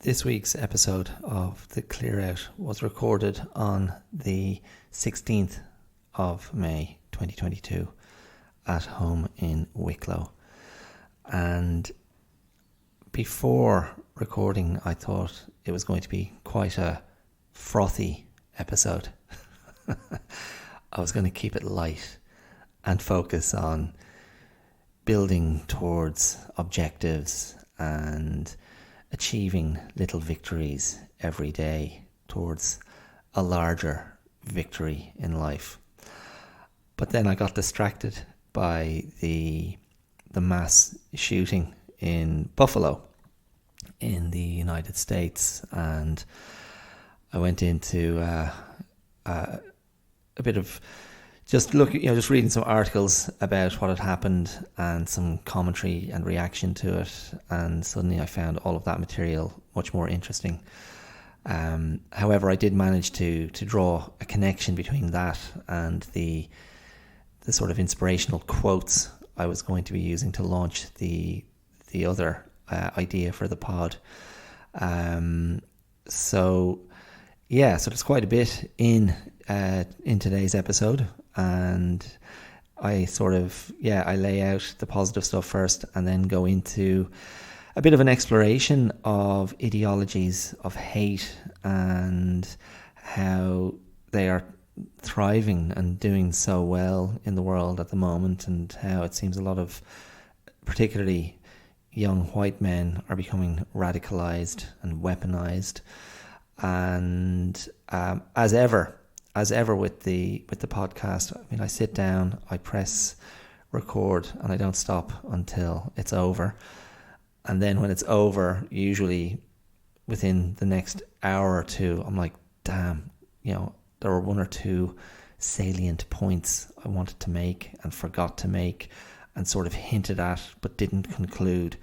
This week's episode of The Clear Out was recorded on the 16th of May 2022 at home in Wicklow. And before recording, I thought it was going to be quite a frothy episode. I was going to keep it light and focus on building towards objectives and achieving little victories every day towards a larger victory in life. But then I got distracted by the mass shooting in Buffalo in the United States, and I went into a bit of just reading some articles about what had happened and some commentary and reaction to it, and suddenly I found all of that material much more interesting. However, I did manage to draw a connection between that and the sort of inspirational quotes I was going to be using to launch the other idea for the pod. So there's quite a bit in today's episode, and I I lay out the positive stuff first and then go into a bit of an exploration of ideologies of hate and how they are thriving and doing so well in the world at the moment, and how it seems a lot of particularly young white men are becoming radicalised and weaponized. And as ever with the podcast, I mean, I sit down, I press record, and I don't stop until it's over. And then when it's over, usually within the next hour or two, I'm like, damn, there were one or two salient points I wanted to make and forgot to make and sort of hinted at but didn't conclude.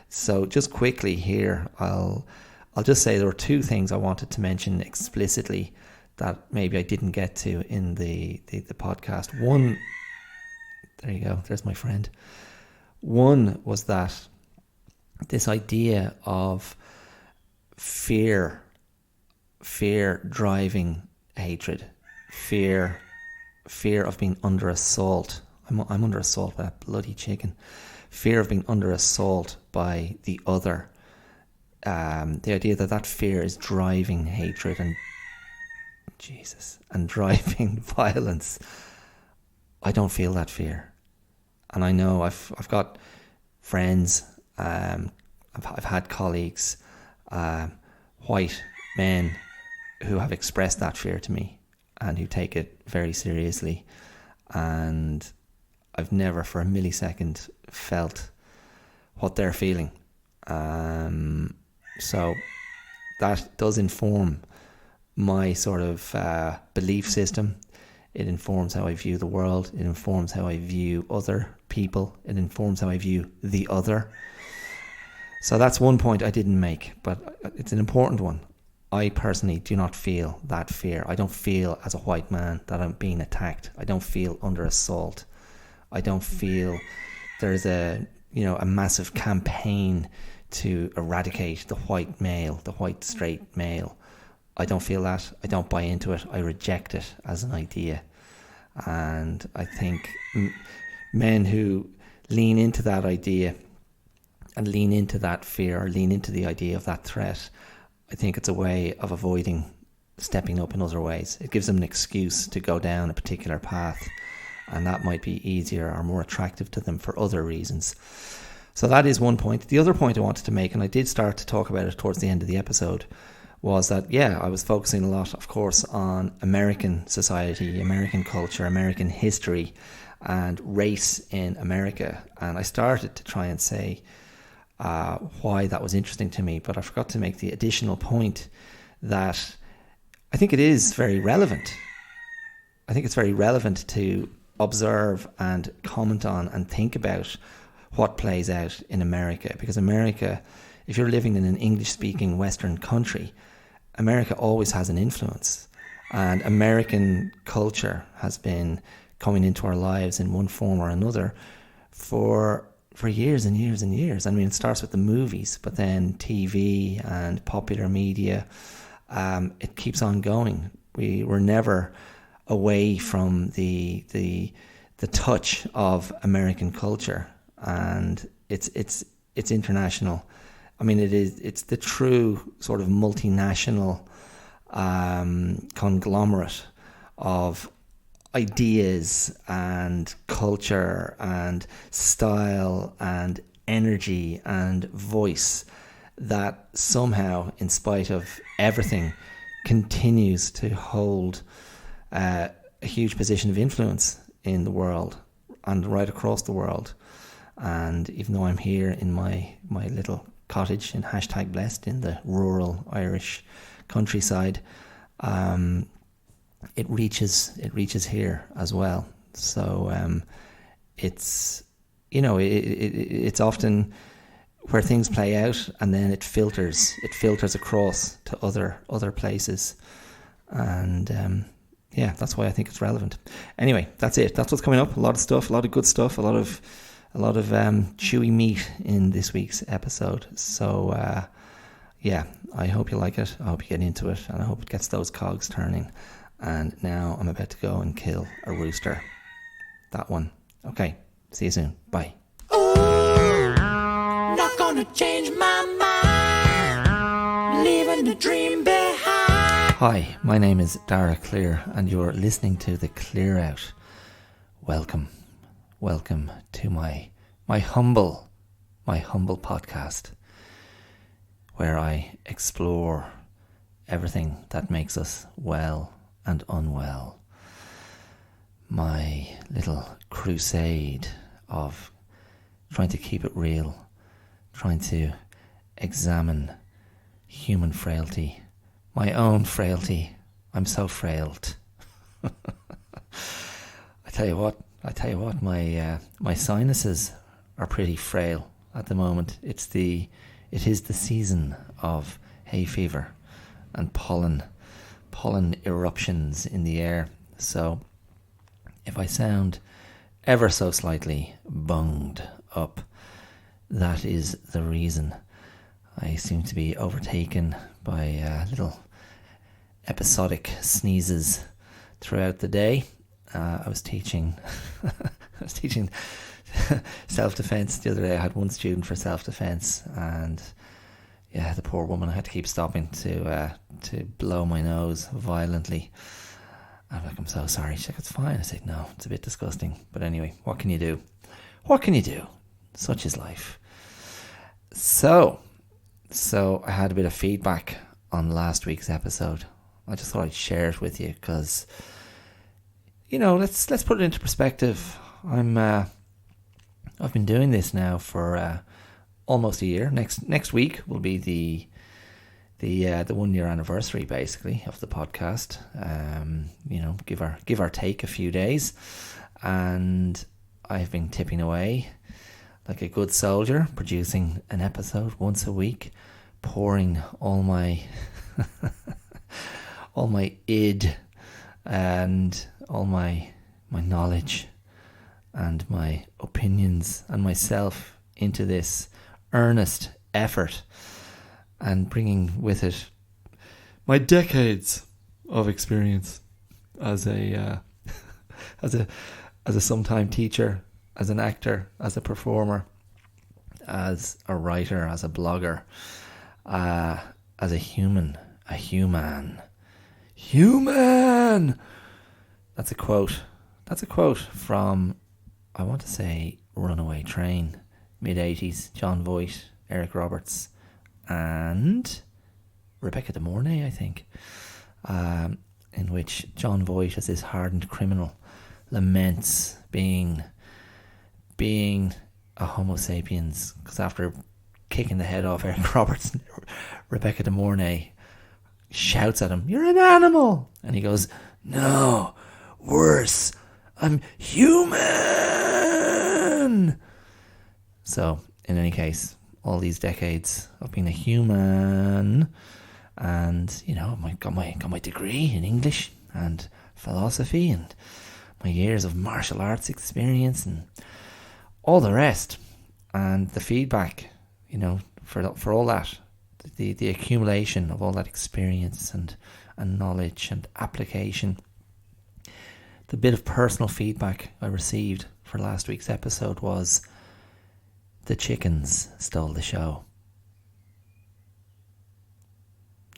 So just quickly here, I'll just say there were two things I wanted to mention explicitly that maybe I didn't get to in the podcast. One, there you go, there's my friend. One was that this idea of fear driving hatred, fear of being under assault. I'm under assault by that bloody chicken. Fear of being under assault by the other. The idea that fear is driving hatred and driving violence. I don't feel that fear, and I know I've got friends. I've had colleagues, white men, who have expressed that fear to me and who take it very seriously, and I've never for a millisecond felt what they're feeling. So that does inform my sort of belief system. It informs how I view the world. It informs how I view other people. It informs how I view the other. So that's one point I didn't make, but it's an important one. I personally do not feel that fear. I don't feel as a white man that I'm being attacked. I don't feel under assault. I don't feel there's a massive campaign to eradicate the white male, the white straight male. I don't feel that. I don't buy into it. I reject it as an idea. And I think men who lean into that idea and lean into that fear, or lean into the idea of that threat, I think it's a way of avoiding stepping up in other ways. It gives them an excuse to go down a particular path, and that might be easier or more attractive to them for other reasons. So that is one point. The other point I wanted to make, and I did start to talk about it towards the end of the episode, was that, I was focusing a lot, of course, on American society, American culture, American history, and race in America. And I started to try and say why that was interesting to me, but I forgot to make the additional point that I think it is very relevant. I think it's very relevant to observe and comment on and think about what plays out in America, because America, if you're living in an English-speaking Western country, America always has an influence, and American culture has been coming into our lives in one form or another for for years and years and years. I mean, it starts with the movies, but then TV and popular media, it keeps on going. We were never away from the touch of American culture, and it's international. I mean, it's the true sort of multinational conglomerate of ideas and culture and style and energy and voice that somehow, in spite of everything, continues to hold a huge position of influence in the world and right across the world. And even though I'm here in my little cottage in #blessed in the rural Irish countryside, it reaches here as well. So it's, you know, it's often where things play out, and then it filters across to other places, and yeah, that's why I think it's relevant. Anyway, that's it. That's what's coming up. A lot of stuff, a lot of good stuff, a lot of chewy meat in this week's episode. So yeah, I hope you like it. I hope you get into it, and I hope it gets those cogs turning. And now I'm about to go and kill a rooster. That one. Okay, see you soon. Bye. Ooh, not gonna change my mind, leaving the dream behind. Hi, my name is Dara Clear, and you're listening to The Clear Out. Welcome to my humble podcast, where I explore everything that makes us well and unwell. My little crusade of trying to keep it real, trying to examine human frailty, my own frailty. I'm so frailed. I tell you what, my sinuses are pretty frail at the moment. It is the season of hay fever and pollen eruptions in the air. So if I sound ever so slightly bunged up, that is the reason. I seem to be overtaken by little episodic sneezes throughout the day. I was teaching self-defense the other day. I had one student for self-defense, and yeah, the poor woman, I had to keep stopping to blow my nose violently. I'm like, I'm so sorry. She's like, it's fine. I said, no, it's a bit disgusting. But anyway, what can you do? Such is life. So I had a bit of feedback on last week's episode. I just thought I'd share it with you because, you know, let's put it into perspective. I've been doing this now for almost a year. Next week will be the 1 year anniversary, basically, of the podcast. You know, give or take a few days, and I've been tipping away like a good soldier, producing an episode once a week, pouring all my all my id and all my knowledge and my opinions and myself into this earnest effort, and bringing with it my decades of experience as a sometime teacher, as an actor, as a performer, as a writer, as a blogger, as a human. That's a quote from, I want to say, Runaway Train, mid-80s, John Voight, Eric Roberts, and Rebecca De Mornay, I think, in which John Voight, as this hardened criminal, laments being a Homo sapiens, because after kicking the head off Eric Roberts, Rebecca De Mornay shouts at him, "You're an animal!" And he goes, "No, worse, I'm human!" So, in any case, all these decades of being a human, and, you know, I got my degree in English and philosophy, and my years of martial arts experience, and all the rest. And the feedback, for all that, the accumulation of all that experience and knowledge and application, the bit of personal feedback I received for last week's episode was the chickens stole the show.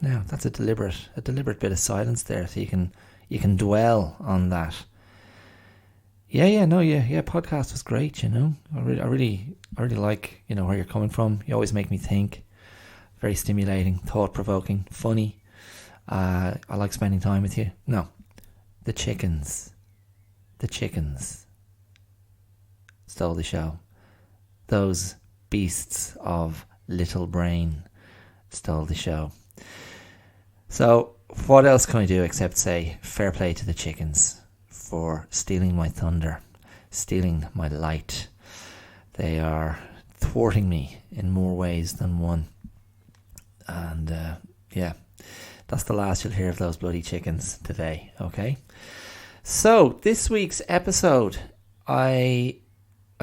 Now, that's a deliberate bit of silence there, so you can dwell on that. Podcast was great, I really like, where you're coming from. You always make me think. Very stimulating, thought-provoking, funny. I like spending time with you. No, the chickens stole the show. Those beasts of little brain stole the show. So what else can I do except say fair play to the chickens for stealing my thunder, stealing my light. They are thwarting me in more ways than one. And that's the last you'll hear of those bloody chickens today, okay? So this week's episode, I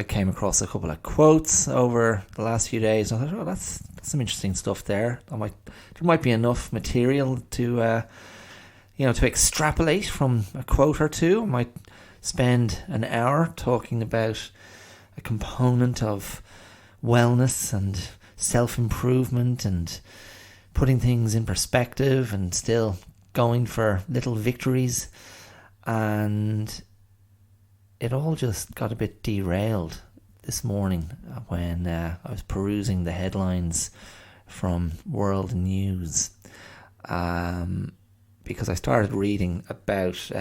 came across a couple of quotes over the last few days. I thought, that's some interesting stuff there. There might be enough material to extrapolate from a quote or two. I might spend an hour talking about a component of wellness and self-improvement and putting things in perspective and still going for little victories. And it all just got a bit derailed this morning when I was perusing the headlines from World News, because I started reading about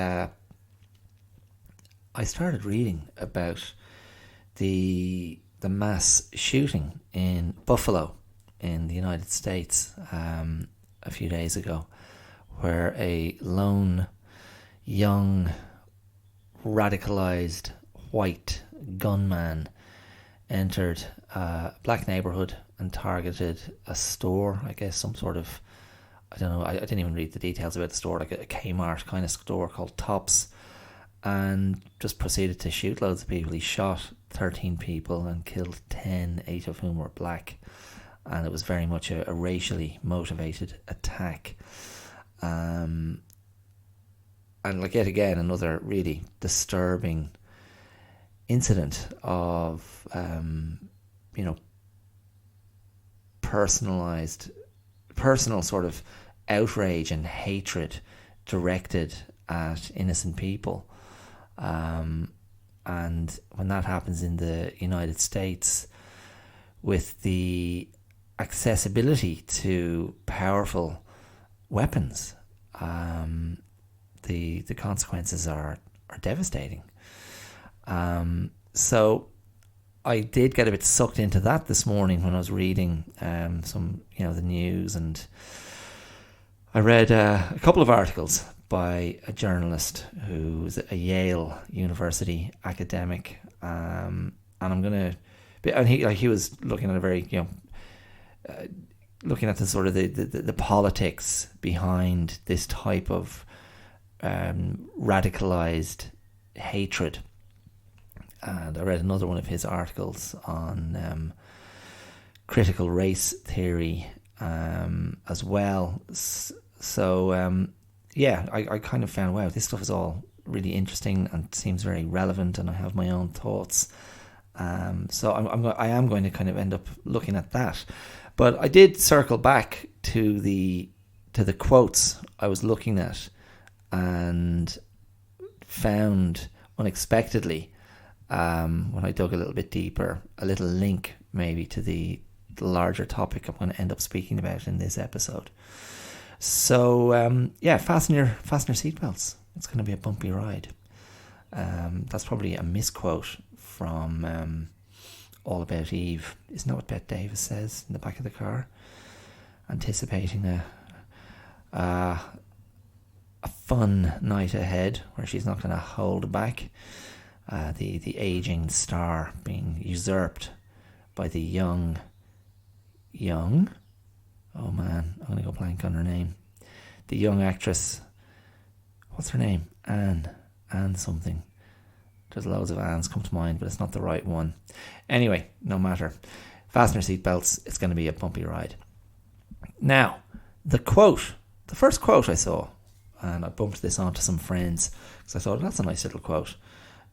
the mass shooting in Buffalo in the United States a few days ago, where a lone young radicalised white gunman entered a black neighbourhood and targeted a store, I guess some sort of, I don't know, I didn't even read the details about the store, like a Kmart kind of store called Tops, and just proceeded to shoot loads of people. He shot 13 people and killed 10, 8 of whom were black, and it was very much a racially motivated attack. And like yet again, another really disturbing incident of personal sort of outrage and hatred directed at innocent people. And when that happens in the United States, with the accessibility to powerful weapons, the consequences are devastating. So I did get a bit sucked into that this morning when I was reading some the news, and I read a couple of articles by a journalist who's a Yale University academic, and he was looking at a very looking at the sort of the politics behind this type of radicalised hatred. And I read another one of his articles on critical race theory as well. So I kind of found, wow, this stuff is all really interesting and seems very relevant, and I have my own thoughts. So I am going to kind of end up looking at that. But I did circle back to the quotes I was looking at, and found unexpectedly, when I dug a little bit deeper, a little link maybe to the larger topic I'm going to end up speaking about in this episode. So fasten your seatbelts. It's going to be a bumpy ride. That's probably a misquote from All About Eve. Isn't that what Bette Davis says in the back of the car? Anticipating a fun night ahead where she's not going to hold back. The aging star being usurped by the young. Oh man, I'm going to go blank on her name. The young actress. What's her name? Anne something. There's loads of ands come to mind, but it's not the right one. Anyway, no matter. Fasten your seatbelts. It's going to be a bumpy ride. Now, the first quote I saw, and I bumped this onto some friends because I thought that's a nice little quote.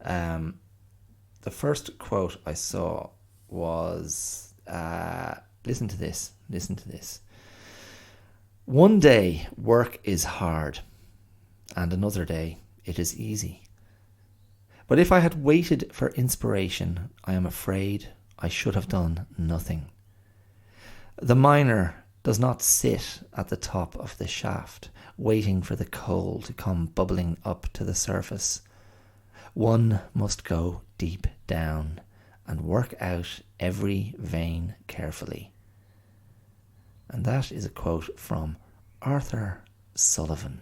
The first quote I saw was, listen to this. One day work is hard, and another day it is easy. But if I had waited for inspiration, I am afraid I should have done nothing. The miner does not sit at the top of the shaft, waiting for the coal to come bubbling up to the surface. One must go deep down and work out every vein carefully. And that is a quote from Arthur Sullivan,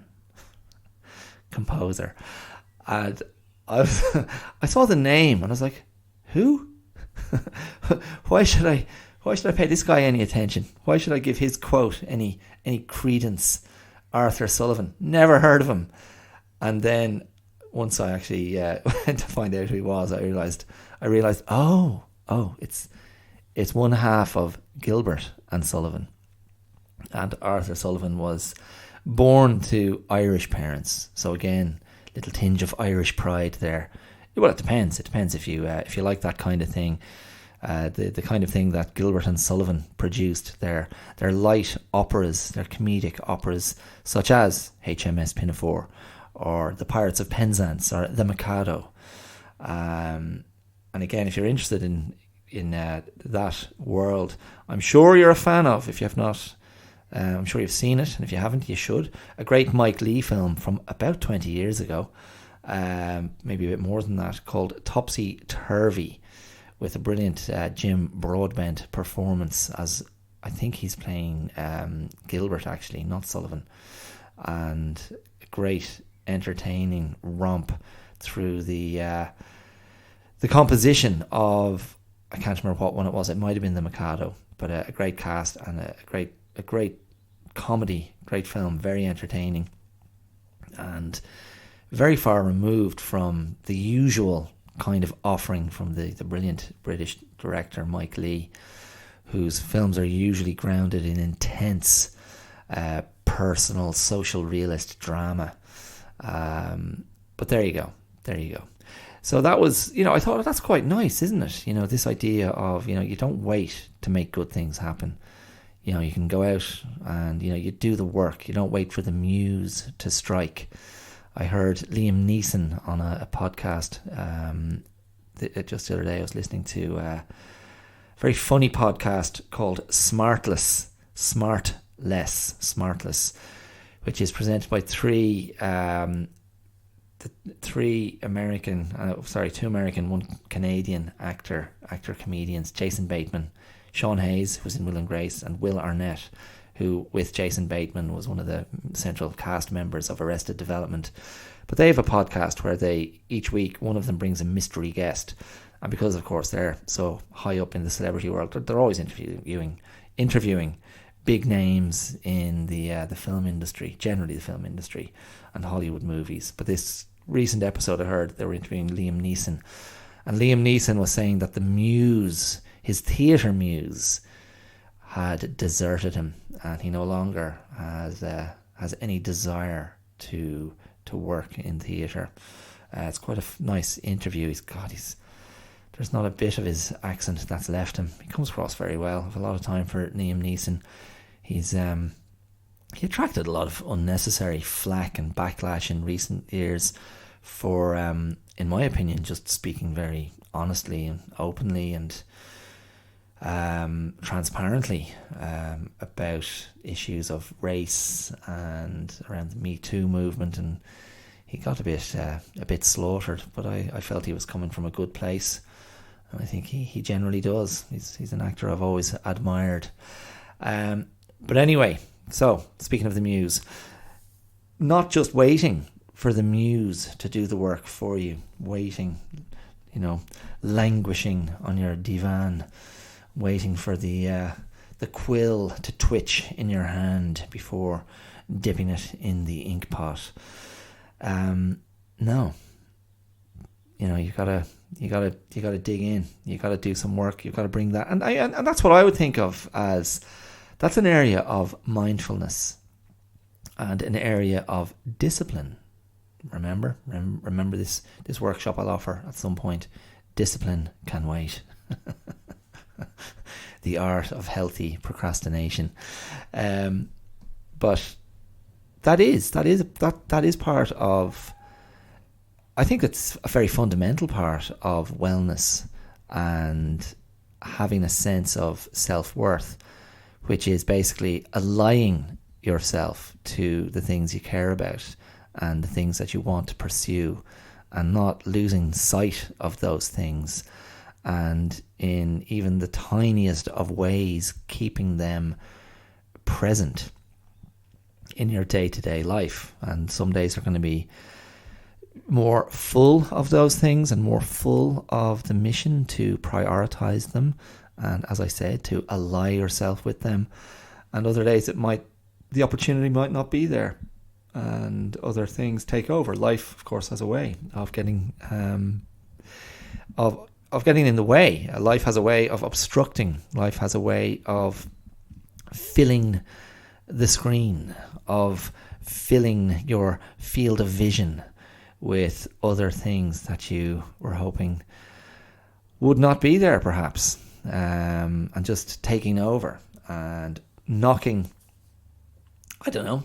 composer. And I saw the name and I was like, who? Why should I pay this guy any attention? Why should I give his quote any credence? Arthur Sullivan, never heard of him. And then once I actually went to find out who he was, I realized, oh, it's one half of Gilbert and Sullivan. And Arthur Sullivan was born to Irish parents, so again, little tinge of Irish pride there. Well, it depends. It depends if you like that kind of thing. The kind of thing that Gilbert and Sullivan produced, their light operas, their comedic operas, such as HMS Pinafore, or The Pirates of Penzance, or The Mikado. And again, if you're interested in that world, I'm sure you're a fan of. If you have not, I'm sure you've seen it, and if you haven't, you should. A great Mike Leigh film from about 20 years ago, maybe a bit more than that, called Topsy Turvy, with a brilliant Jim Broadbent performance as, I think he's playing Gilbert actually, not Sullivan, and a great entertaining romp through the composition of, I can't remember what one it was. It might have been The Mikado, but a great cast and a great comedy, great film, very entertaining, and very far removed from the usual kind of offering from the brilliant British director Mike Leigh, whose films are usually grounded in intense personal social realist drama. But there you go. So that was, I thought that's quite nice, isn't it? This idea of, you don't wait to make good things happen. You can go out and, you do the work. You don't wait for the muse to strike. I heard Liam Neeson on a podcast just the other day. I was listening to a very funny podcast called Smartless, which is presented by two American, one Canadian actor comedians, Jason Bateman, Sean Hayes, who was in Will and Grace, and Will Arnett, who with Jason Bateman was one of the central cast members of Arrested Development. But they have a podcast where each week one of them brings a mystery guest, and because of course they're so high up in the celebrity world, they're always interviewing big names in the film industry, generally the film industry and Hollywood movies. But this recent episode I heard, they were interviewing Liam Neeson, and Liam Neeson was saying that the muse, his theatre muse, had deserted him, and he no longer has any desire to work in theatre. It's quite a nice interview. There's not a bit of his accent that's left him. He comes across very well. I have a lot of time for Liam Neeson. He attracted a lot of unnecessary flack and backlash in recent years for, in my opinion, just speaking very honestly and openly and transparently about issues of race and around the Me Too movement, and he got a bit slaughtered, but I felt he was coming from a good place, and I think he generally does. He's an actor I've always admired. But anyway, so speaking of the muse, not just waiting for the muse to do the work for you, waiting, languishing on your divan, waiting for the quill to twitch in your hand before dipping it in the ink pot. No. you gotta dig in. You gotta do some work. You gotta bring that, and that's what I would think of as, that's an area of mindfulness and an area of discipline. Remember this workshop I'll offer at some point. Discipline can wait. The Art of Healthy Procrastination. But that is part of, I think it's a very fundamental part of wellness and having a sense of self-worth, which is basically aligning yourself to the things you care about and the things that you want to pursue, and not losing sight of those things, and in even the tiniest of ways keeping them present in your day-to-day life. And some days are going to be more full of those things and more full of the mission to prioritize them, and as I said, to ally yourself with them. And other days the opportunity might not be there, and other things take over. Life, of course, has a way of getting of getting in the way. Life has a way of obstructing. Life has a way of filling the screen, of filling your field of vision with other things that you were hoping would not be there, perhaps, and just taking over and knocking. I don't know.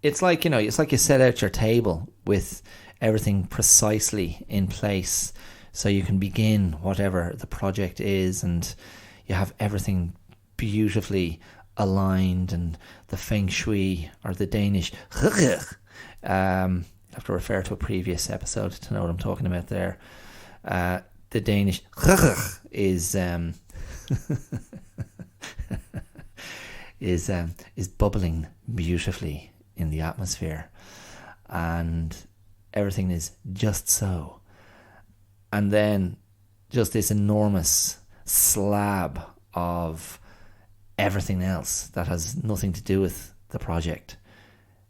It's like you set out your table with everything precisely in place so you can begin whatever the project is, and you have everything beautifully aligned, and the feng shui, or the Danish you have to refer to a previous episode to know what I'm talking about there. The Danish is is bubbling beautifully in the atmosphere, and everything is just so. And then just this enormous slab of everything else that has nothing to do with the project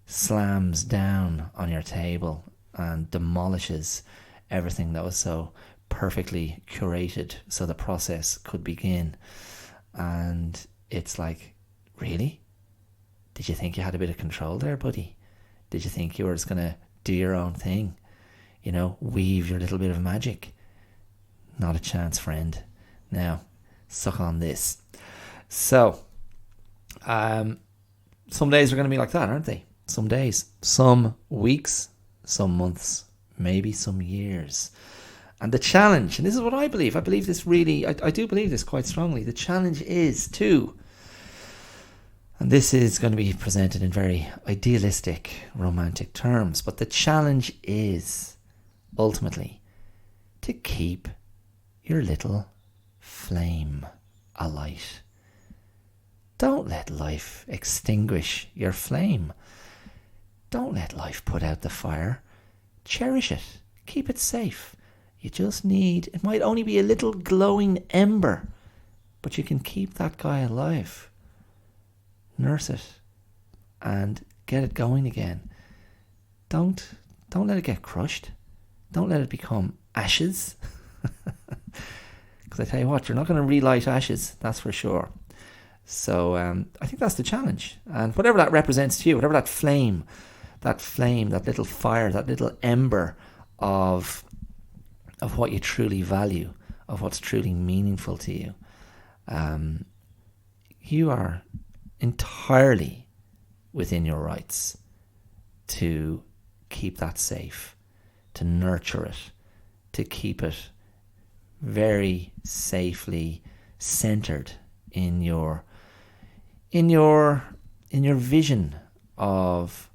slams down on your table and demolishes everything that was so perfectly curated so the process could begin. And it's like, really? Did you think you had a bit of control there, buddy? Did you think you were just going to do your own thing? Weave your little bit of magic? Not a chance, friend. Now, suck on this. So, some days are going to be like that, aren't they? Some days, some weeks, some months, maybe some years. And the challenge, and this is what I believe. I believe this really, I do believe this quite strongly. The challenge is to, and this is going to be presented in very idealistic, romantic terms, but the challenge is ultimately to keep your little flame alight. Don't let life extinguish your flame. Don't let life put out the fire. Cherish it. Keep it safe. You just need, it might only be a little glowing ember, but you can keep that guy alive. Nurse it and get it going again. Don't let it get crushed. Don't let it become ashes. Because I tell you what, you're not going to relight ashes, that's for sure. So I think that's the challenge. And whatever that represents to you, whatever that flame, that little fire, that little ember of what you truly value, of what's truly meaningful to you, you are entirely within your rights to keep that safe, to nurture it, to keep it very safely centered in your vision of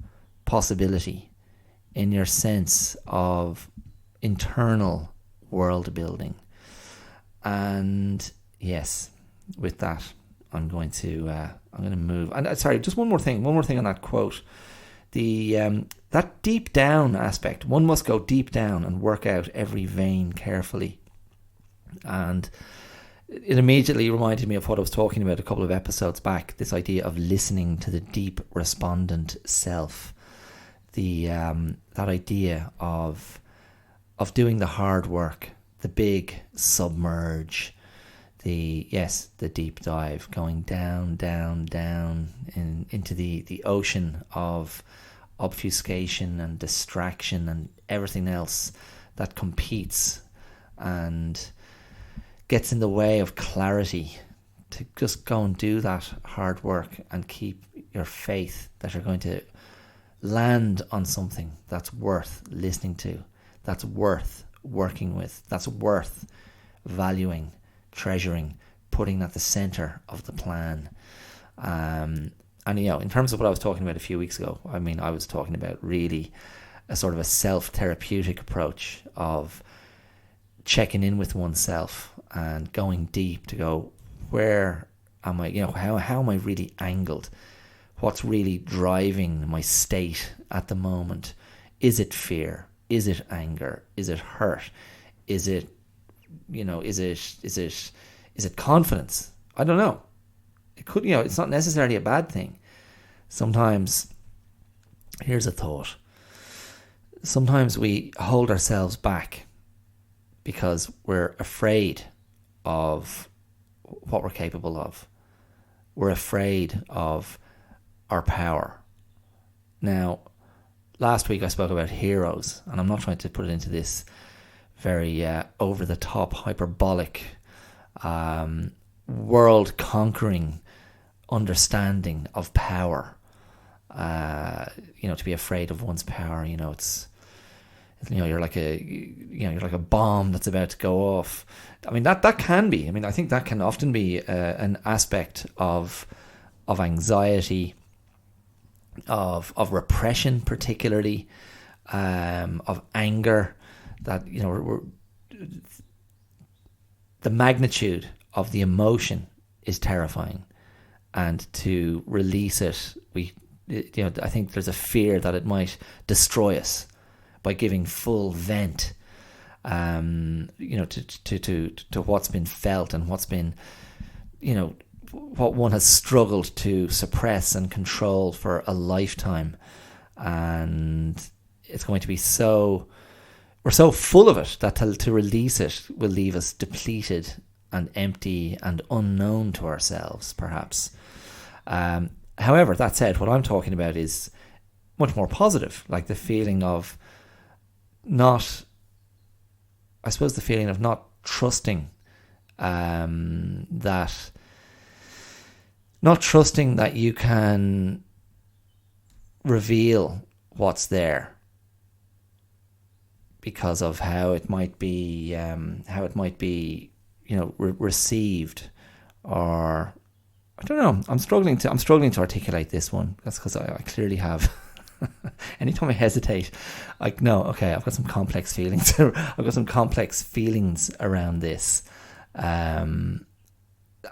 possibility, in your sense of internal world building. And yes, with that, I'm going to move. And sorry, just one more thing on that quote. That deep down aspect, one must go deep down and work out every vein carefully. And it immediately reminded me of what I was talking about a couple of episodes back, this idea of listening to the deep respondent self. That idea of of doing the hard work, the big submerge, the deep dive, going down, down, down into the ocean of obfuscation and distraction and everything else that competes and gets in the way of clarity, to just go and do that hard work and keep your faith that you're going to land on something that's worth listening to, that's worth working with, that's worth valuing, treasuring, putting at the center of the plan. And in terms of what I was talking about a few weeks ago, I mean, I was talking about really a sort of a self-therapeutic approach of checking in with oneself and going deep to go, where am I, how am I really angled? What's really driving my state at the moment? Is it fear? Is it anger? Is it hurt? Is it, is it confidence? I don't know. It could, it's not necessarily a bad thing. Sometimes, here's a thought. Sometimes we hold ourselves back because we're afraid of what we're capable of. We're afraid of our power. Now, last week I spoke about heroes, and I'm not trying to put it into this very over-the-top, hyperbolic, world-conquering understanding of power. To be afraid of one's power, you're like a bomb that's about to go off. I mean, that can be. I mean, I think that can often be an aspect of anxiety, of repression, particularly, of anger. That the magnitude of the emotion is terrifying, and to release it, I think there's a fear that it might destroy us by giving full vent, to what's been felt and what's been, what one has struggled to suppress and control for a lifetime. And it's going to be we're so full of it that to release it will leave us depleted and empty and unknown to ourselves, perhaps. However, that said, what I'm talking about is much more positive, like the feeling of not trusting that you can reveal what's there because of how it might be received, or I don't know. I'm struggling to articulate this one. That's because I clearly have. Anytime I hesitate, I've got some complex feelings. I've got some complex feelings around this, and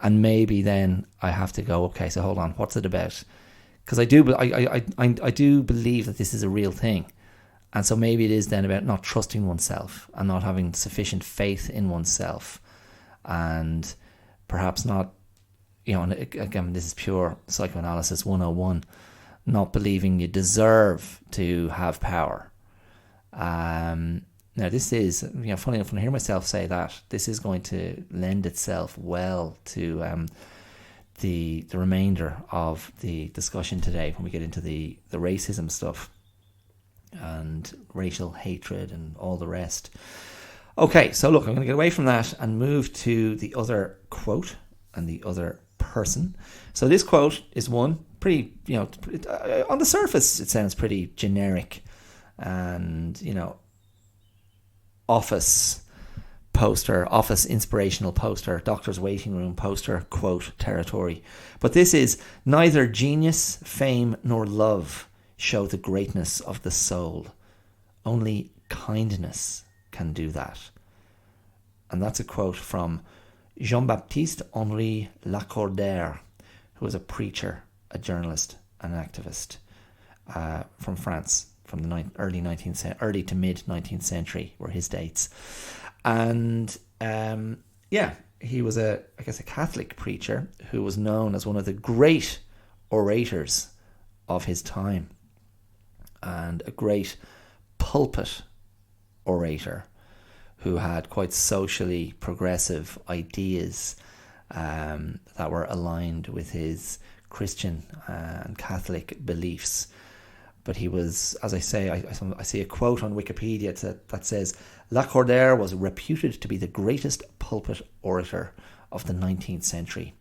maybe then I have to go, okay, so hold on, what's it about? Because I do believe that this is a real thing, and so maybe it is then about not trusting oneself and not having sufficient faith in oneself, and perhaps not, and again, this is pure psychoanalysis 101. Not believing you deserve to have power. Now, this is, funny enough, when I hear myself say that, this is going to lend itself well to the remainder of the discussion today when we get into the racism stuff and racial hatred and all the rest. Okay, so look, I'm going to get away from that and move to the other quote and the other person. So this quote is one pretty, on the surface it sounds pretty generic and, office inspirational poster, doctor's waiting room poster quote territory. But this is: neither genius, fame, nor love show the greatness of the soul. Only kindness can do that. And that's a quote from Jean Baptiste Henri Lacordaire, who was a preacher, a journalist, an activist from France, from the early to mid 19th century were his dates. And he was a Catholic preacher who was known as one of the great orators of his time and a great pulpit orator. who had quite socially progressive ideas that were aligned with his Christian and Catholic beliefs. But he was, as I say, I see a quote on Wikipedia that says, Lacordaire was reputed to be the greatest pulpit orator of the 19th century.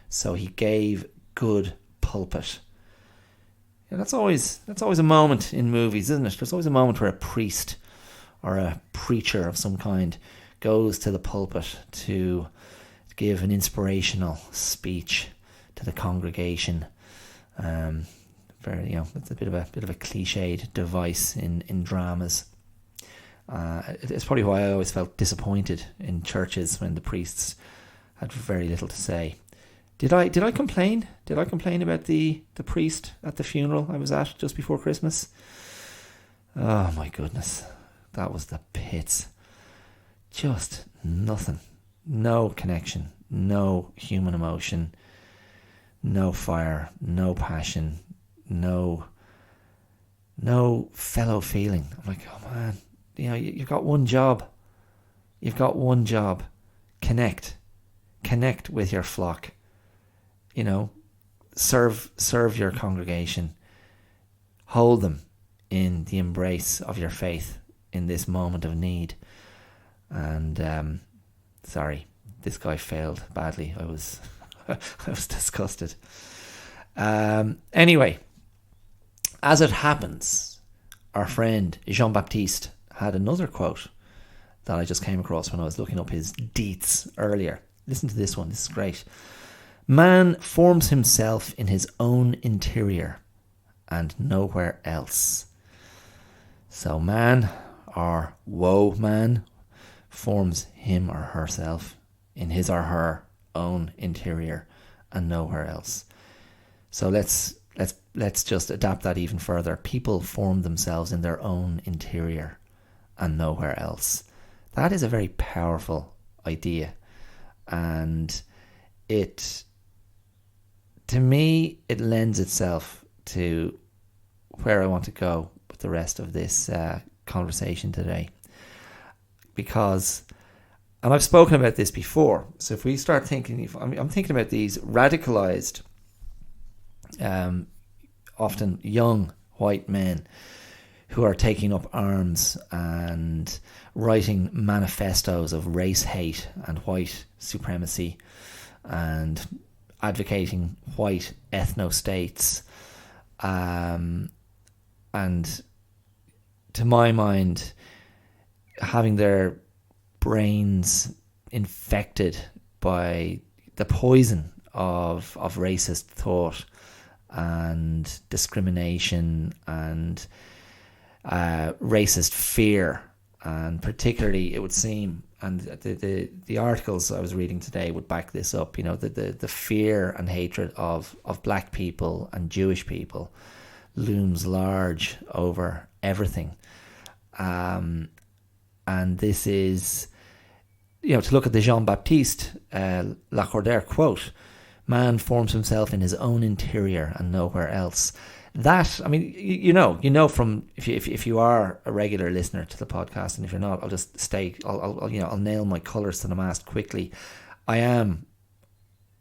So he gave good pulpit. Yeah, that's always a moment in movies, isn't it? There's always a moment where a priest or a preacher of some kind goes to the pulpit to give an inspirational speech to the congregation. It's a bit of a cliched device in dramas. It's probably why I always felt disappointed in churches when the priests had very little to say. Did I complain? Did I complain about the priest at the funeral I was at just before Christmas? Oh my goodness, that was the pits. Just nothing. No connection, no human emotion, no fire, no passion, no fellow feeling. I'm like, oh man, you've got one job. You've got one job. Connect with your flock. Serve your congregation. Hold them in the embrace of your faith in this moment of need. And sorry, this guy failed badly. I was disgusted. Anyway, as it happens, our friend Jean Baptiste had another quote that I just came across when I was looking up his deets earlier. Listen to this one. This is great. Man forms himself in his own interior and nowhere else. So man, or woe man, forms him or herself in his or her own interior and nowhere else. So let's just adapt that even further. People form themselves in their own interior and nowhere else. That is a very powerful idea, and to me it lends itself to where I want to go with the rest of this conversation today. Because, and I've spoken about this before, so if we start thinking, I'm thinking about these radicalised, often young white men who are taking up arms and writing manifestos of race hate and white supremacy and advocating white ethno-states. And to my mind, having their brains infected by the poison of racist thought and discrimination and racist fear, and particularly it would seem, and the articles I was reading today would back this up, the fear and hatred of black people and Jewish people looms large over everything. And this is, to look at the Jean Baptiste Lacordaire quote, man forms himself in his own interior and nowhere else. That, I mean, from, if you are a regular listener to the podcast, and if you're not, I'll just state, I'll nail my colours to the mast quickly. I am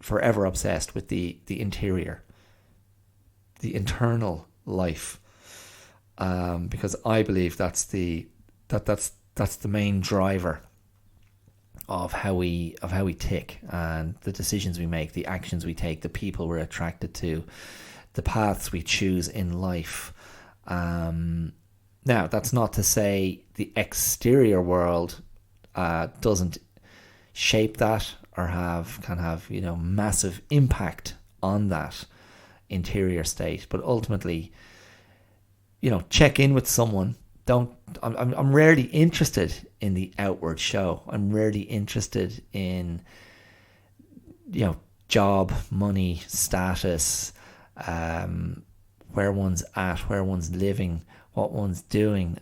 forever obsessed with the interior, the internal life, because I believe that's the main driver of how we tick, and the decisions we make, the actions we take, the people we're attracted to, the paths we choose in life. Now, that's not to say the exterior world doesn't shape that or can have massive impact on that interior state. But ultimately, check in with someone. I'm rarely interested in the outward show. I'm rarely interested in job, money, status, where one's at, where one's living, what one's doing.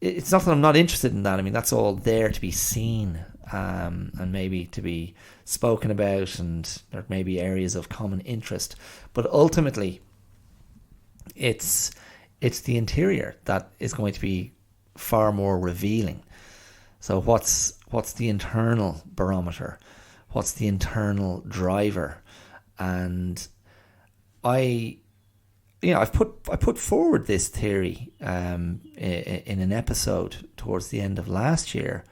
It's not that I'm not interested in that. I mean, that's all there to be seen, and maybe to be spoken about, and there may be areas of common interest. But ultimately, it's the interior that is going to be far more revealing. So what's the internal barometer? What's the internal driver? And I've put forward this theory in an episode towards the end of last year,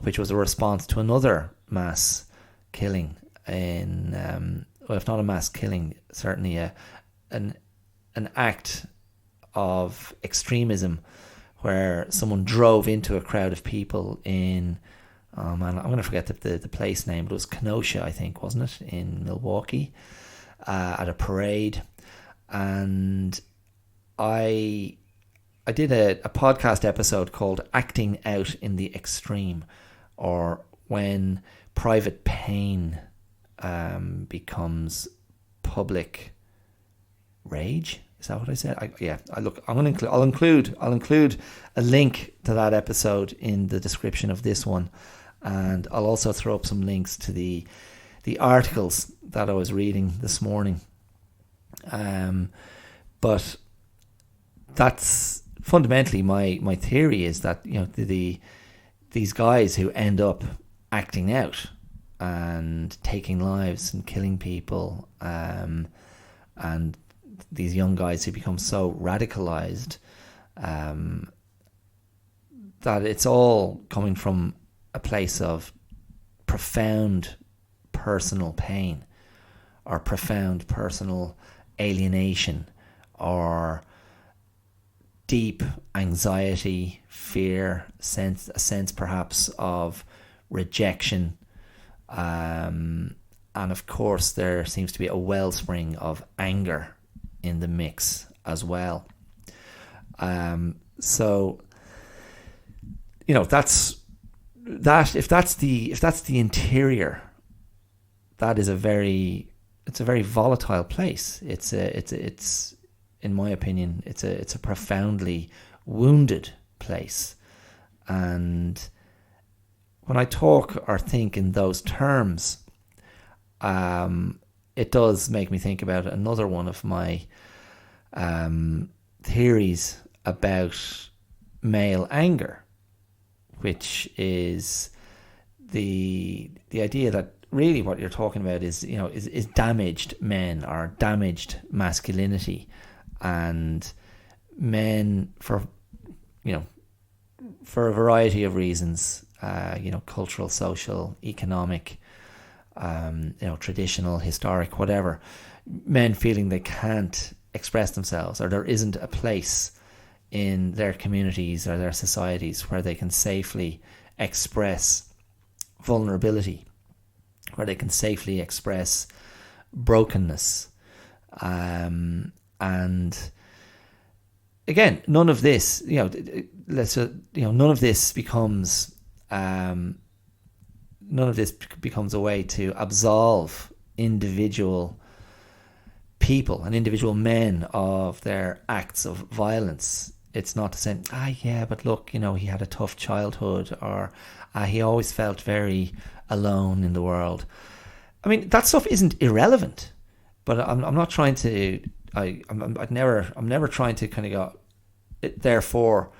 which was a response to another mass killing well, if not a mass killing, certainly an act of extremism where someone drove into a crowd of people in, oh man, I'm going to forget the place name, but it was Kenosha, I think, wasn't it, in Milwaukee, at a parade. And I did a podcast episode called Acting Out in the Extreme, or when private pain becomes public rage. Is that what I said? I'll include a link to that episode in the description of this one, and I'll also throw up some links to the articles that I was reading this morning. But that's fundamentally my theory, is that, you know, these guys who end up acting out and taking lives and killing people, and these young guys who become so radicalised, that it's all coming from a place of profound personal pain, or profound personal alienation, or deep anxiety, fear, a sense perhaps of rejection, and of course there seems to be a wellspring of anger in the mix as well. So, you know, if that's the interior, that is a very volatile place. It's in my opinion, it's a profoundly wounded place. And when I talk or think in those terms, it does make me think about another one of my theories about male anger, which is the idea that really what you're talking about is, you know, is damaged men or damaged masculinity, and men for a variety of reasons, cultural, social, economic, traditional, historic, whatever, men feeling they can't express themselves, or there isn't a place in their communities or their societies where they can safely express vulnerability, where they can safely express brokenness. And again, none of this, none of this becomes a way to absolve individual people and individual men of their acts of violence. It's not to say, but look, you know, he had a tough childhood, or he always felt very alone in the world. I mean, that stuff isn't irrelevant, but I'm not trying to. I'm never trying to kind of go, therefore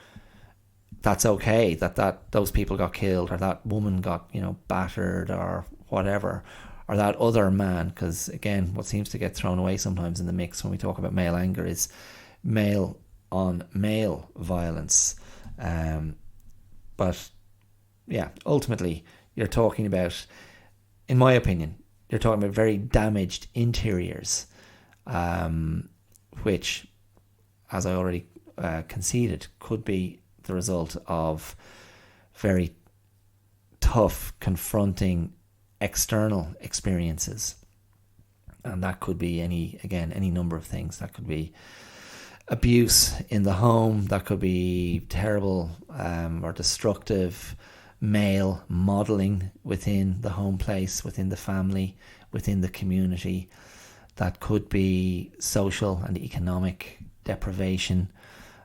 that's okay that those people got killed, or that woman got, you know, battered, or whatever, or that other man. Because again, what seems to get thrown away sometimes in the mix when we talk about male anger is male on male violence. But yeah, ultimately you're talking about, in my opinion, you're talking about very damaged interiors, which, as I already conceded, could be the result of very tough, confronting external experiences. And that could be any number of things. That could be abuse in the home, that could be terrible or destructive male modelling within the home place, within the family, within the community. That could be social and economic deprivation,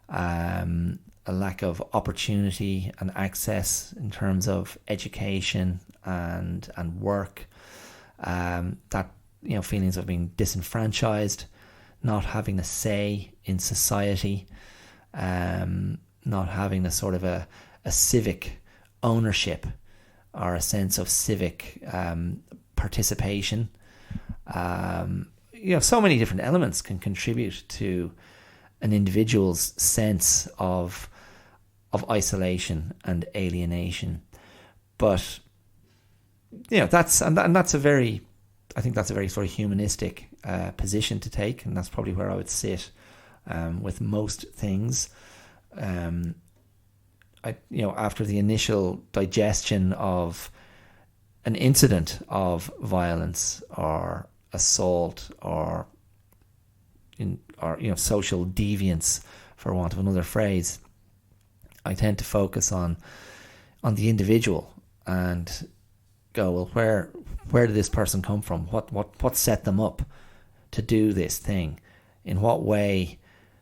a lack of opportunity and access in terms of education and work. That, you know, feelings of being disenfranchised, not having a say in society, not having a sort of a a civic ownership or a sense of civic participation. So many different elements can contribute to an individual's sense of isolation and alienation. But that's a very sort of humanistic position to take, and that's probably where I would sit with most things. After the initial digestion of an incident of violence or assault or social deviance, for want of another phrase, I tend to focus on the individual and go, well, where did this person come from? What set them up to do this thing? In what way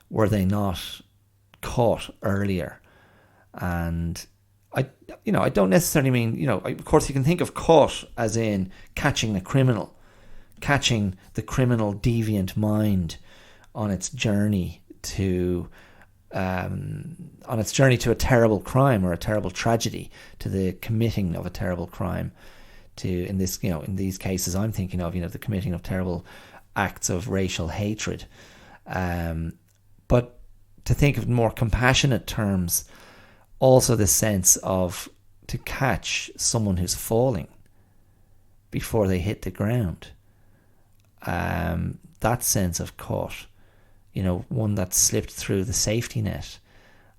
were they not caught earlier? And I don't necessarily mean, of course you can think of caught as in catching a criminal, catching the criminal deviant mind on its journey to a terrible crime or a terrible tragedy, to the committing of a terrible crime, to in these cases I'm thinking of, the committing of terrible acts of racial hatred. But to think of more compassionate terms, also the sense of to catch someone who's falling before they hit the ground. That sense of caught, one that slipped through the safety net,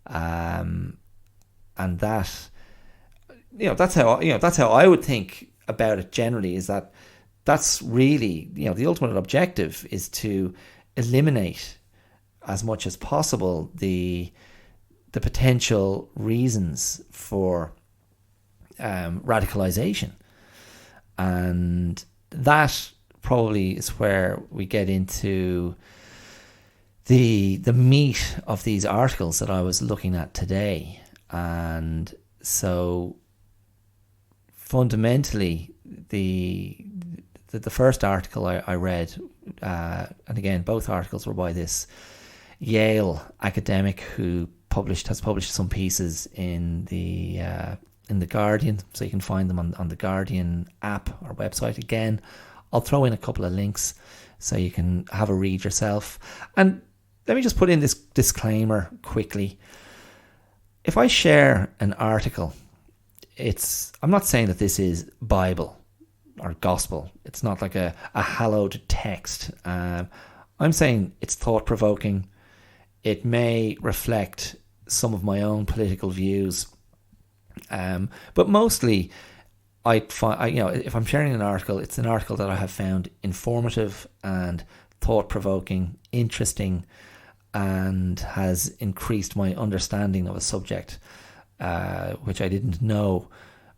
and that's how I would think about it generally. Is that's really the ultimate objective is to eliminate as much as possible the potential reasons for radicalisation, and that probably is where we get into the meat of these articles that I was looking at today. And so fundamentally the first article I read, and again both articles were by this Yale academic who has published some pieces in the Guardian, so you can find them on the Guardian app or website. Again, I'll throw in a couple of links so you can have a read yourself. And let me just put in this disclaimer quickly. If I share an article, I'm not saying that this is Bible or gospel. It's not like a hallowed text. I'm saying it's thought-provoking. It may reflect some of my own political views. But mostly, if I'm sharing an article, it's an article that I have found informative and thought-provoking, interesting, and has increased my understanding of a subject which I didn't know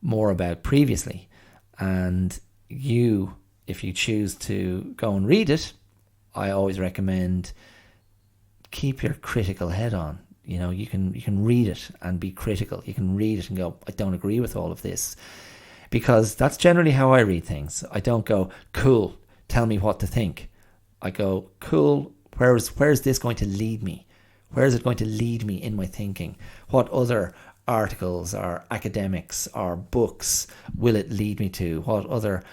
more about previously. And if you choose to go and read it, I always recommend keep your critical head on. You can read it and be critical. You can read it and go, I don't agree with all of this. Because that's generally how I read things. I don't go, cool, tell me what to think. I go, cool, where is this going to lead me? Where is it going to lead me in my thinking? What other articles or academics or books will it lead me to? What other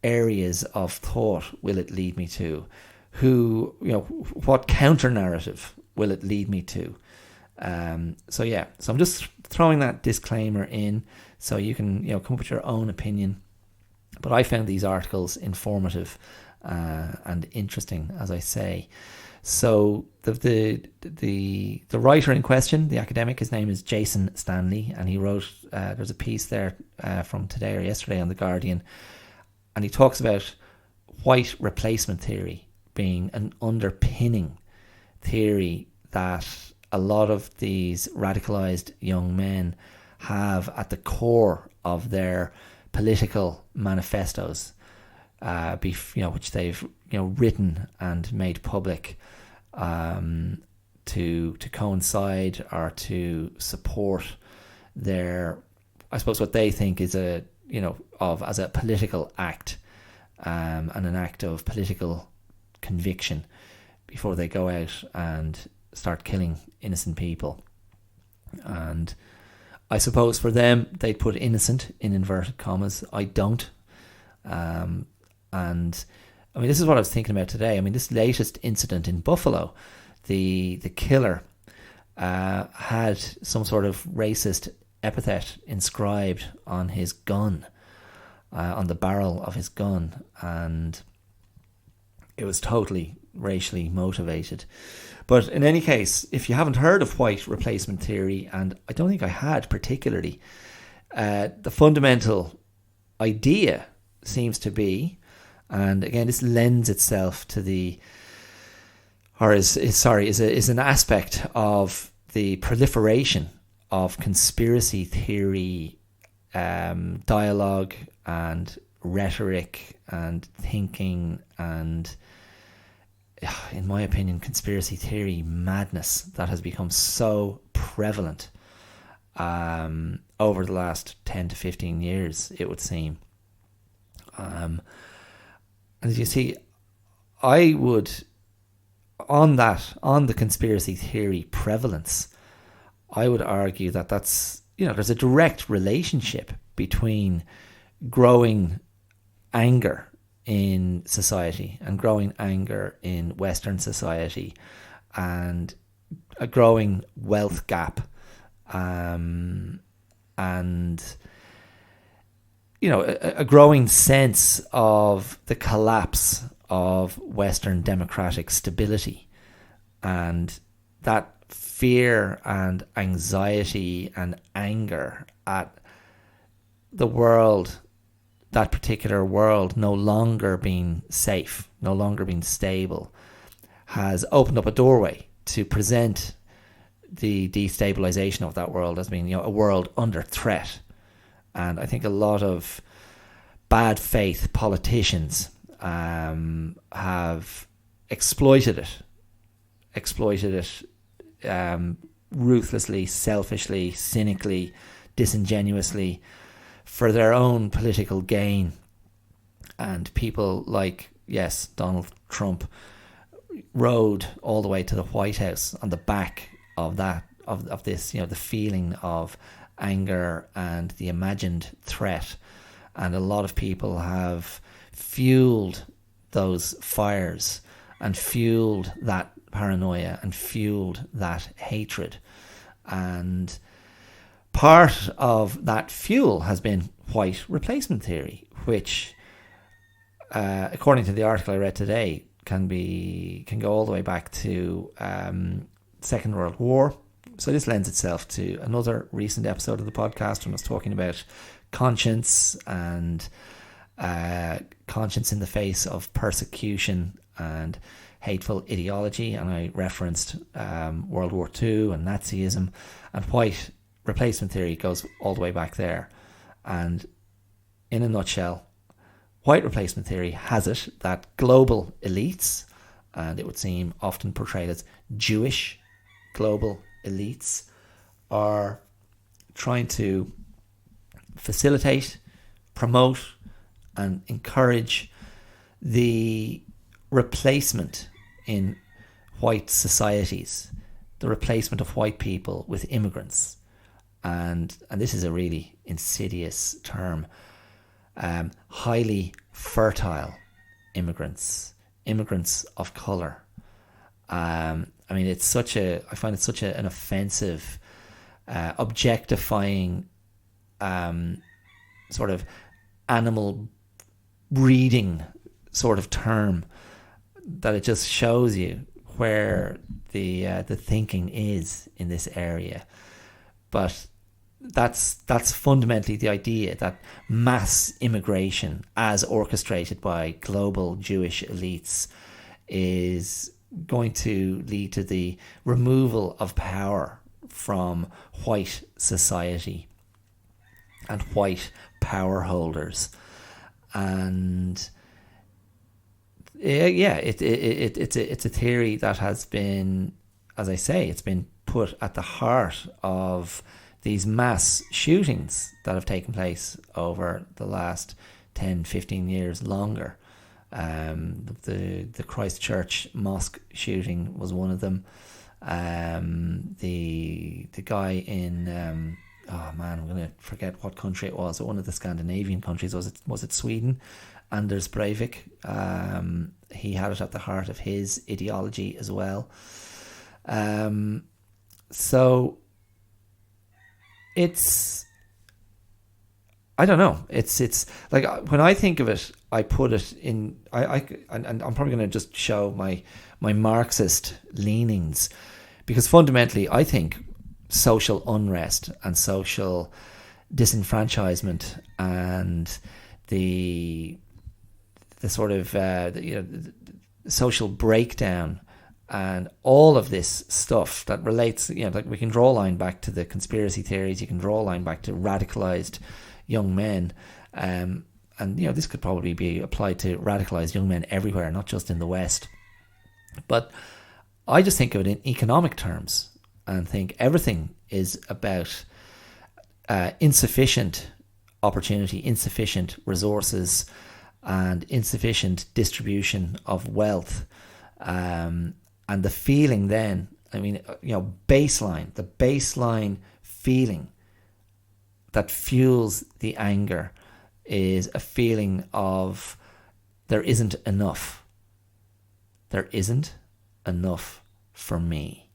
areas of thought will it lead me to? What counter narrative will it lead me to? So I'm just throwing that disclaimer in so you can come up with your own opinion. But I found these articles informative and interesting, as I say. So the writer in question, the academic, his name is Jason Stanley, and he wrote, there's a piece there from today or yesterday on The Guardian, and he talks about white replacement theory being an underpinning theory that a lot of these radicalised young men have at the core of their political manifestos, which they've written and made public to coincide or to support their, I suppose, what they think is as a political act, and an act of political conviction before they go out and start killing innocent people. And I suppose for them, they'd put innocent in inverted commas. I don't. And I mean, this is what I was thinking about today. I mean, this latest incident in Buffalo, the killer had some sort of racist epithet inscribed on his gun, on the barrel of his gun, and it was totally racially motivated. But in any case, if you haven't heard of white replacement theory, and I don't think I had particularly, the fundamental idea seems to be, and again, this lends itself to is an aspect of the proliferation of conspiracy theory dialogue and rhetoric and thinking and, in my opinion, conspiracy theory madness that has become so prevalent over the last 10 to 15 years, it would seem. And as you see, I would, on the conspiracy theory prevalence, I would argue that there's a direct relationship between growing anger in society and growing anger in Western society and a growing wealth gap, and a growing sense of the collapse of Western democratic stability, and that fear and anxiety and anger at the world, that particular world, no longer being safe, no longer being stable, has opened up a doorway to present the destabilization of that world as being, a world under threat. And I think a lot of bad faith politicians have exploited it ruthlessly, selfishly, cynically, disingenuously, for their own political gain. And people like, yes, Donald Trump rode all the way to the White House on the back of this, the feeling of anger and the imagined threat. And a lot of people have fueled those fires and fueled that paranoia and fueled that hatred. And part of that fuel has been white replacement theory, which, according to the article I read today, can go all the way back to Second World War. So this lends itself to another recent episode of the podcast when I was talking about conscience and conscience in the face of persecution and hateful ideology, and I referenced World War II and Nazism, and white replacement theory goes all the way back there. And in a nutshell, white replacement theory has it that global elites, and it would seem often portrayed as Jewish global elites, are trying to facilitate, promote, and encourage the replacement in white societies, the replacement of white people with immigrants. And this is a really insidious term. Highly fertile immigrants of colour. I find it such an offensive, objectifying, sort of animal breeding sort of term, that it just shows you where the thinking is in this area. But that's fundamentally the idea, that mass immigration as orchestrated by global Jewish elites is going to lead to the removal of power from white society and white power holders. And it's a theory that has been, as I say, it's been put at the heart of these mass shootings that have taken place over the last 10, 15 years longer. The Christchurch mosque shooting was one of them. The guy in oh man, I'm going to forget what country it was. One of the Scandinavian countries. Was it Sweden? Anders Breivik. He had it at the heart of his ideology as well. So it's, I don't know. It's like, when I think of it, I put it in. And I'm probably going to just show my Marxist leanings, because fundamentally, I think social unrest and social disenfranchisement and the sort of social breakdown and all of this stuff that relates, like we can draw a line back to the conspiracy theories, you can draw a line back to radicalised young men, and this could probably be applied to radicalised young men everywhere, not just in the West. But I just think of it in economic terms and think everything is about insufficient opportunity, insufficient resources, and insufficient distribution of wealth. And the feeling then, the baseline feeling that fuels the anger is a feeling of there isn't enough. There isn't enough for me.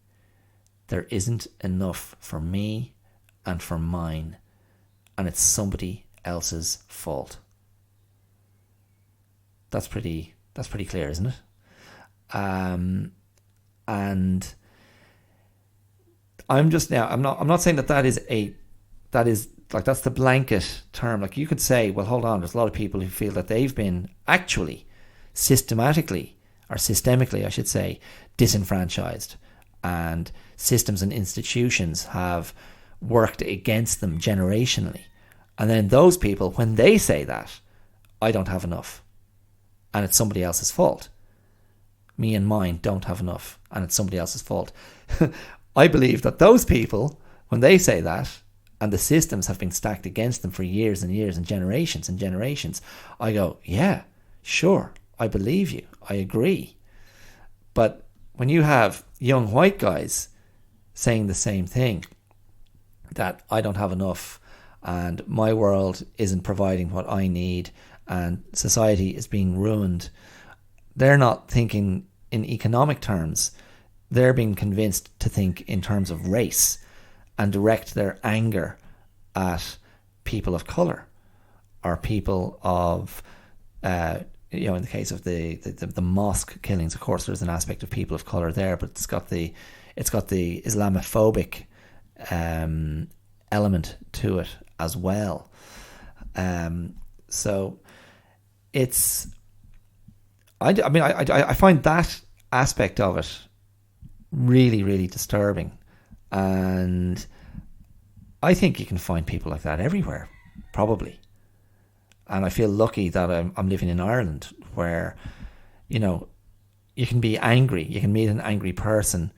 There isn't enough for me and for mine, and it's somebody else's fault. That's pretty clear, isn't it? And I'm not saying that is that's the blanket term. Like, you could say, well, hold on, there's a lot of people who feel that they've been actually systemically, I should say, disenfranchised, and systems and institutions have worked against them generationally. And then those people, when they say that, I don't have enough, and it's somebody else's fault. Me and mine don't have enough, and it's somebody else's fault. I believe that those people, when they say that, and the systems have been stacked against them for years and years and generations, I go, yeah, sure, I believe you, I agree. But when you have young white guys saying the same thing, that I don't have enough, and my world isn't providing what I need, and society is being ruined, they're not thinking in economic terms. They're being convinced to think in terms of race and direct their anger at people of colour, or people of, in the case of the mosque killings, of course, there's an aspect of people of colour there, but it's got the Islamophobic element to it as well. So it's, I find that aspect of it really, really disturbing, and I think you can find people like that everywhere, probably. And I feel lucky that I'm living in Ireland, where, you can be angry, you can meet an angry person,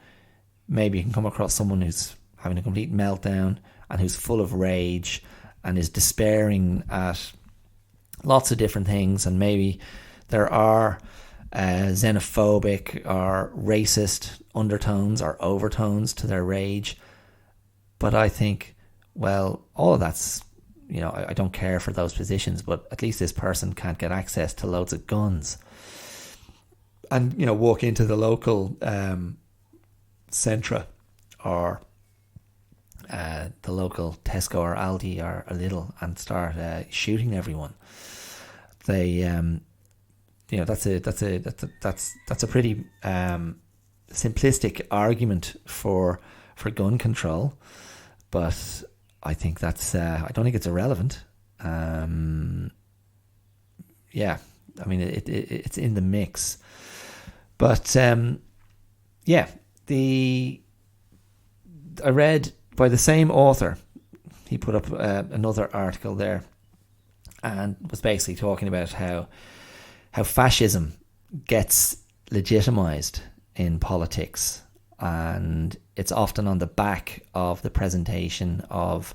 maybe you can come across someone who's having a complete meltdown and who's full of rage and is despairing at lots of different things, and maybe there are xenophobic or racist undertones or overtones to their rage. But I think, well, all of that's, I don't care for those positions, but at least this person can't get access to loads of guns and, walk into the local Centra or the local Tesco or Aldi or a Lidl and start shooting everyone. They that's a pretty simplistic argument for gun control, but I think that's I don't think it's irrelevant. It's in the mix, but I read by the same author, he put up another article there and was basically talking about how fascism gets legitimized in politics, and it's often on the back of the presentation of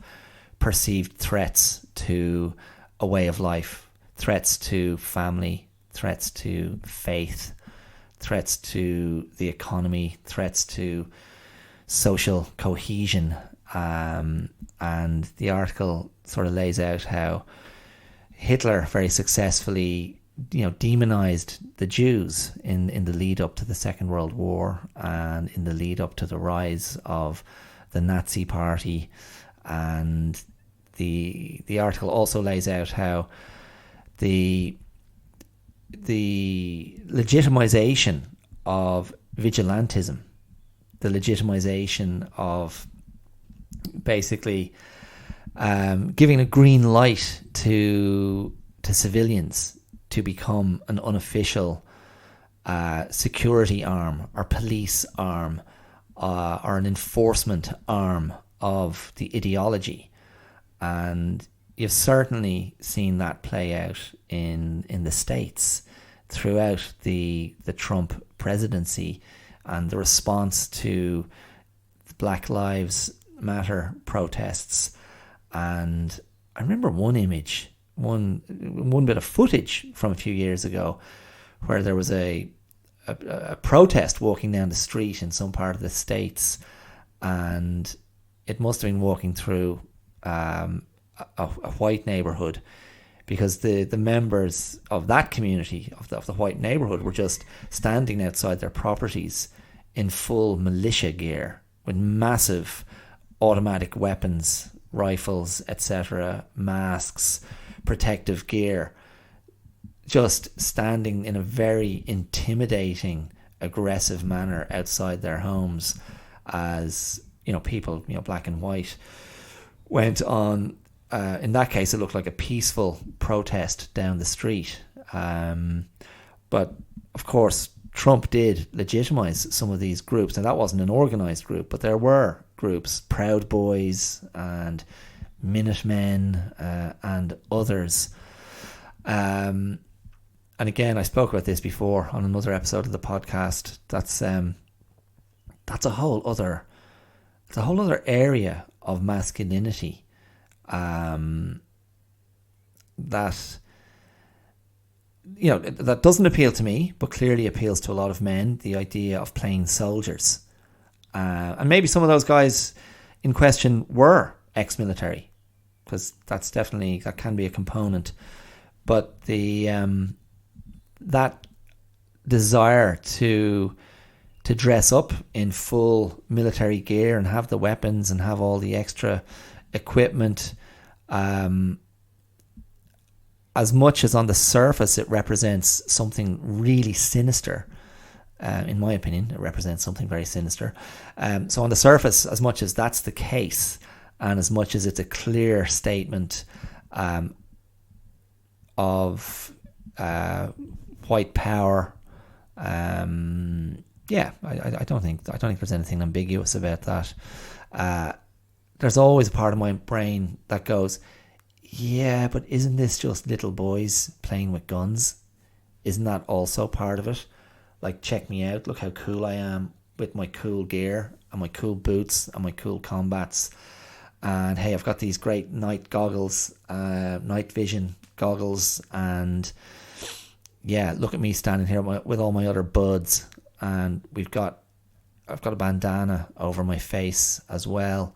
perceived threats to a way of life, threats to family, threats to faith, threats to the economy, threats to social cohesion, And the article sort of lays out how Hitler very successfully, demonized the Jews in the lead up to the Second World War and in the lead up to the rise of the Nazi Party. And the article also lays out how the legitimization of vigilantism, the legitimization of basically giving a green light to civilians to become an unofficial security arm or police arm or an enforcement arm of the ideology. And you've certainly seen that play out in the States throughout the Trump presidency and the response to the Black Lives Matter protests. And I remember one image, one bit of footage from a few years ago where there was a protest walking down the street in some part of the States, and it must have been walking through a white neighborhood, because the members of that community, of the white neighborhood, were just standing outside their properties in full militia gear with massive automatic weapons, rifles, etc., masks, protective gear, just standing in a very intimidating, aggressive manner outside their homes as, people, black and white, went on. In that case, it looked like a peaceful protest down the street. But, of course, Trump did legitimize some of these groups. And that wasn't an organized group, but there were groups, Proud Boys and Minutemen and others. And again, I spoke about this before on another episode of the podcast. That's a whole other area of masculinity that doesn't appeal to me, but clearly appeals to a lot of men. The idea of playing soldiers, and maybe some of those guys in question were ex-military, because that can be a component. But the that desire to dress up in full military gear and have the weapons and have all the extra equipment, as much as on the surface it represents something really sinister, in my opinion, it represents something very sinister. So on the surface, as much as that's the case, and as much as it's a clear statement of white power, I don't think there's anything ambiguous about that. There's always a part of my brain that goes, yeah, but isn't this just little boys playing with guns? Isn't that also part of it? Like, check me out, look how cool I am with my cool gear and my cool boots and my cool combats. And hey, I've got these great night goggles, night vision goggles, and yeah, look at me standing here with all my other buds, and I've got a bandana over my face as well.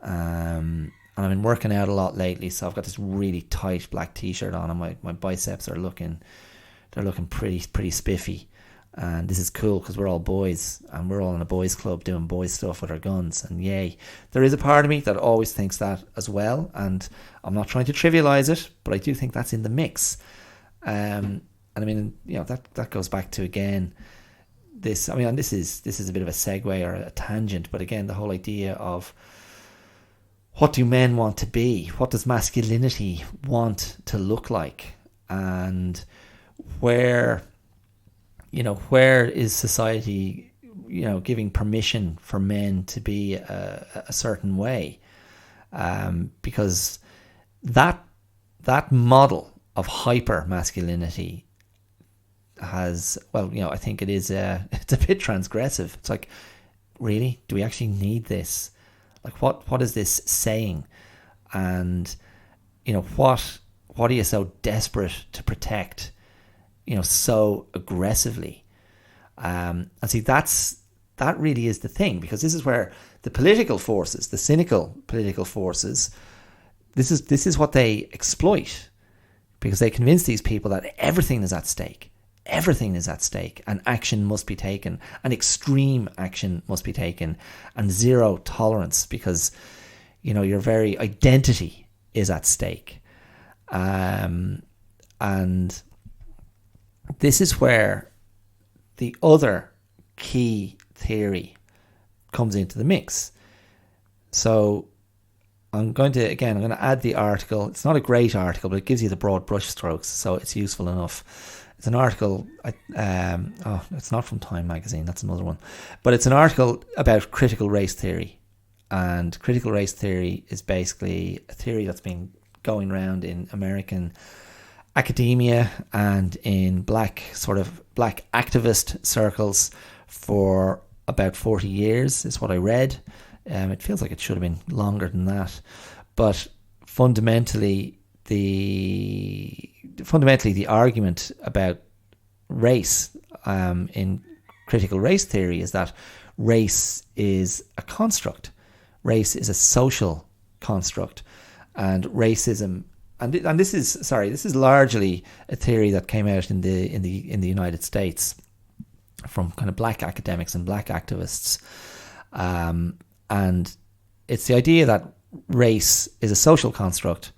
And I've been working out a lot lately, so I've got this really tight black t-shirt on, and my biceps are looking pretty spiffy. And this is cool because we're all boys, and we're all in a boys club doing boys stuff with our guns. And yay, there is a part of me that always thinks that as well, and I'm not trying to trivialize it, but I do think that's in the mix. And I mean, that goes back to, again, this is a bit of a segue or a tangent, but again, the whole idea of what do men want to be? What does masculinity want to look like? And where is society, giving permission for men to be a certain way? Because that model of hyper masculinity has, I think it is it's a bit transgressive. It's like, really, do we actually need this? Like, what is this saying? And what are you so desperate to protect, so aggressively? And see, that's that really is the thing, because this is where the political forces, the cynical political forces, this is what they exploit, because they convince these people that everything is at stake. Everything is at stake, and action must be taken, and extreme action must be taken, and zero tolerance, because, you know, your very identity is at stake. And this is where the other key theory comes into the mix. So I'm going to add the article. It's not a great article, but it gives you the broad brushstrokes, so it's useful enough. It's an article, it's not from Time magazine, that's another one. But it's an article about critical race theory. And critical race theory is basically a theory that's been going around in American academia and in black activist circles for about 40 years, is what I read. It feels like it should have been longer than that. But fundamentally, the argument about race in critical race theory is that race is a construct. Race is a social construct, and racism, and this is largely a theory that came out in the United States from kind of black academics and black activists, and it's the idea that race is a social construct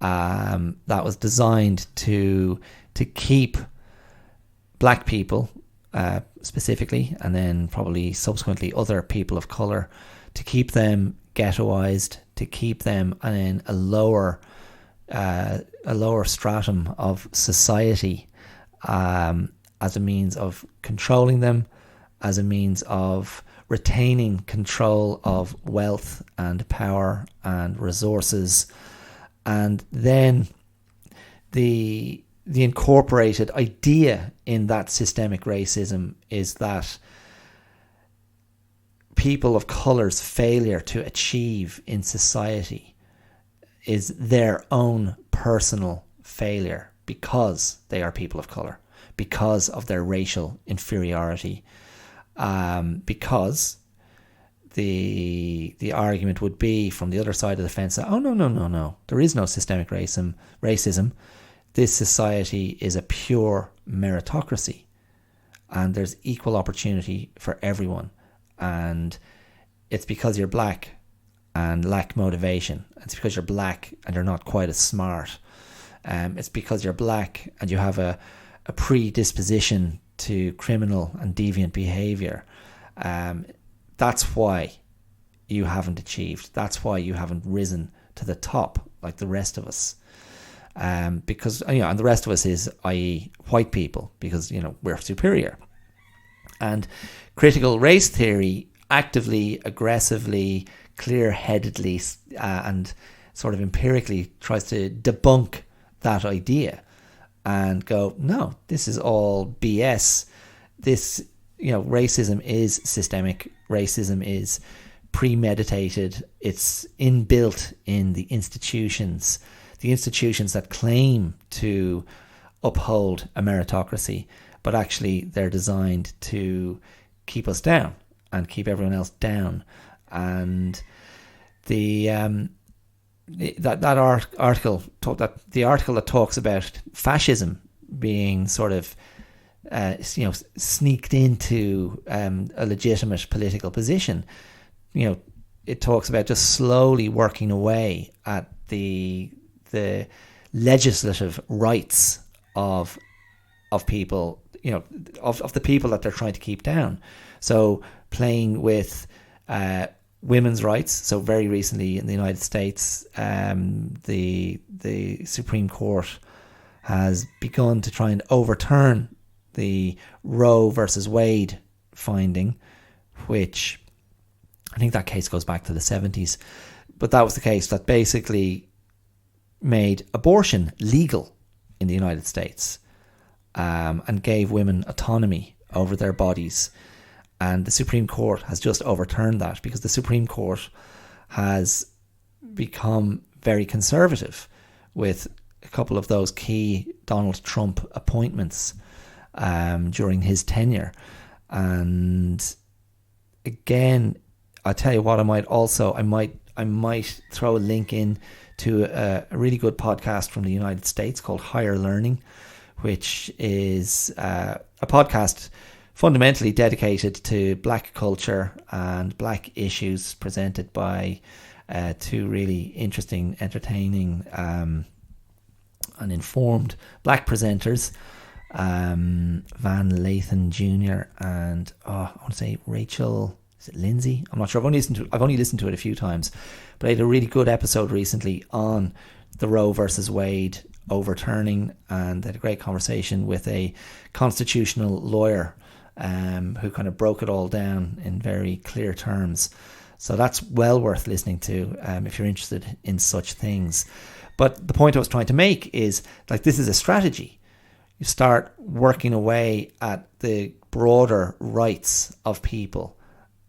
that was designed to keep black people specifically, and then probably subsequently other people of colour, to keep them ghettoised, to keep them in a lower stratum of society, as a means of controlling them, as a means of retaining control of wealth and power and resources. And then the incorporated idea in that systemic racism is that people of colour's failure to achieve in society is their own personal failure, because they are people of colour, because of their racial inferiority, because the argument would be from the other side of the fence that, no, there is no systemic racism. This society is a pure meritocracy, and there's equal opportunity for everyone, and it's because you're black and lack motivation. It's because you're black and you're not quite as smart. It's because you're black and you have a predisposition to criminal and deviant behaviour. That's why you haven't achieved. That's why you haven't risen to the top like the rest of us. Because, and the rest of us is, i.e., white people, because, we're superior. And critical race theory actively, aggressively, clear-headedly, and sort of empirically tries to debunk that idea and go, no, this is all BS. This, racism is systemic. Racism is premeditated. It's inbuilt in the institutions that claim to uphold a meritocracy, but actually they're designed to keep us down and keep everyone else down. And the article that talks about fascism being sort of sneaked into a legitimate political position, it talks about just slowly working away at the legislative rights of people, of the people that they're trying to keep down. So playing with women's rights. So very recently in the United States, the Supreme Court has begun to try and overturn the Roe versus Wade finding, which I think that case goes back to the 70s. But that was the case that basically made abortion legal in the United States, and gave women autonomy over their bodies. And the Supreme Court has just overturned that, because the Supreme Court has become very conservative with a couple of those key Donald Trump appointments during his tenure. And again, I'll tell you what, I might throw a link in to a really good podcast from the United States called Higher Learning, which is a podcast fundamentally dedicated to black culture and black issues, presented by two really interesting, entertaining and informed black presenters, Van Lathan Jr. and I want to say Rachel, is it Lindsay? I'm not sure. I've only listened to it a few times, but I had a really good episode recently on the Roe versus Wade overturning, and they had a great conversation with a constitutional lawyer who kind of broke it all down in very clear terms. So that's well worth listening to if you're interested in such things. But the point I was trying to make is, like, this is a strategy. You start working away at the broader rights of people,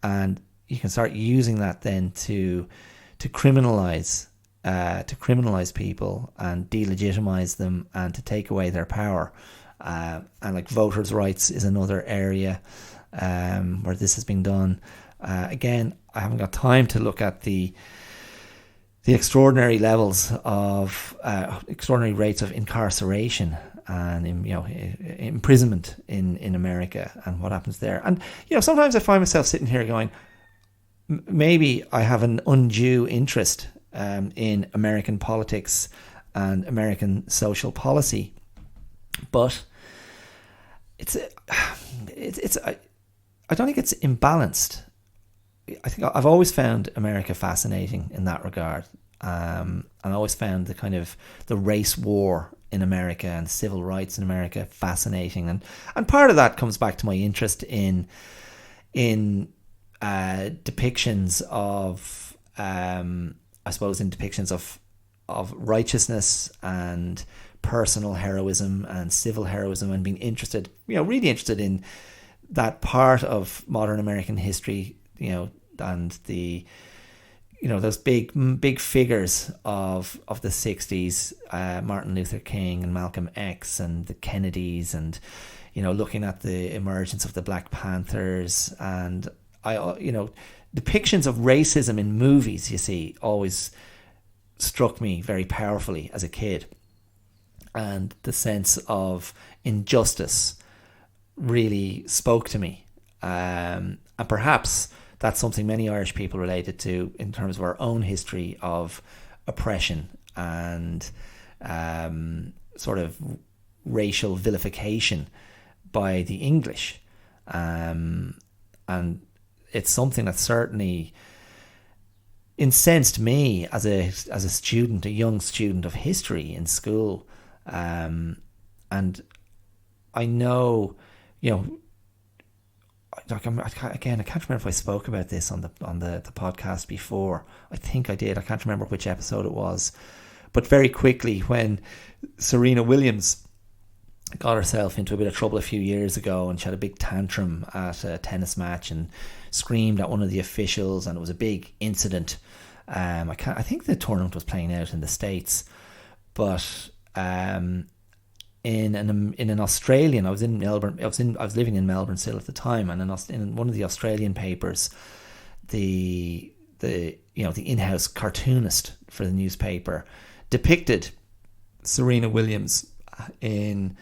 and you can start using that then to criminalize people and delegitimize them and to take away their power. And like voters' rights is another area where this has been done. Again, I haven't got time to look at the extraordinary levels of extraordinary rates of incarceration and imprisonment in America and what happens there. And sometimes I find myself sitting here going, maybe I have an undue interest in American politics and American social policy, but I don't think it's imbalanced. I think I've always found America fascinating in that regard, and I always found the race war in America and civil rights in America fascinating, and part of that comes back to my interest in depictions of of righteousness and personal heroism and civil heroism, and being interested, really interested in that part of modern American history, and the those big figures of the 60s, Martin Luther King and Malcolm X and the Kennedys, and looking at the emergence of the Black Panthers, and depictions of racism in movies, you see, always struck me very powerfully as a kid, and the sense of injustice really spoke to me, and perhaps that's something many Irish people related to in terms of our own history of oppression and sort of racial vilification by the English, and it's something that certainly incensed me as a student, a young student of history in school, and I know, again, I can't remember if I spoke about this on the podcast before. I think I did. I can't remember which episode it was, but very quickly, when Serena Williams got herself into a bit of trouble a few years ago, and she had a big tantrum at a tennis match and screamed at one of the officials, and it was a big incident. I think the tournament was playing out in the States, but in an Australian, I was in Melbourne. I was living in Melbourne still at the time, and in one of the Australian papers, the in-house cartoonist for the newspaper depicted Serena Williams in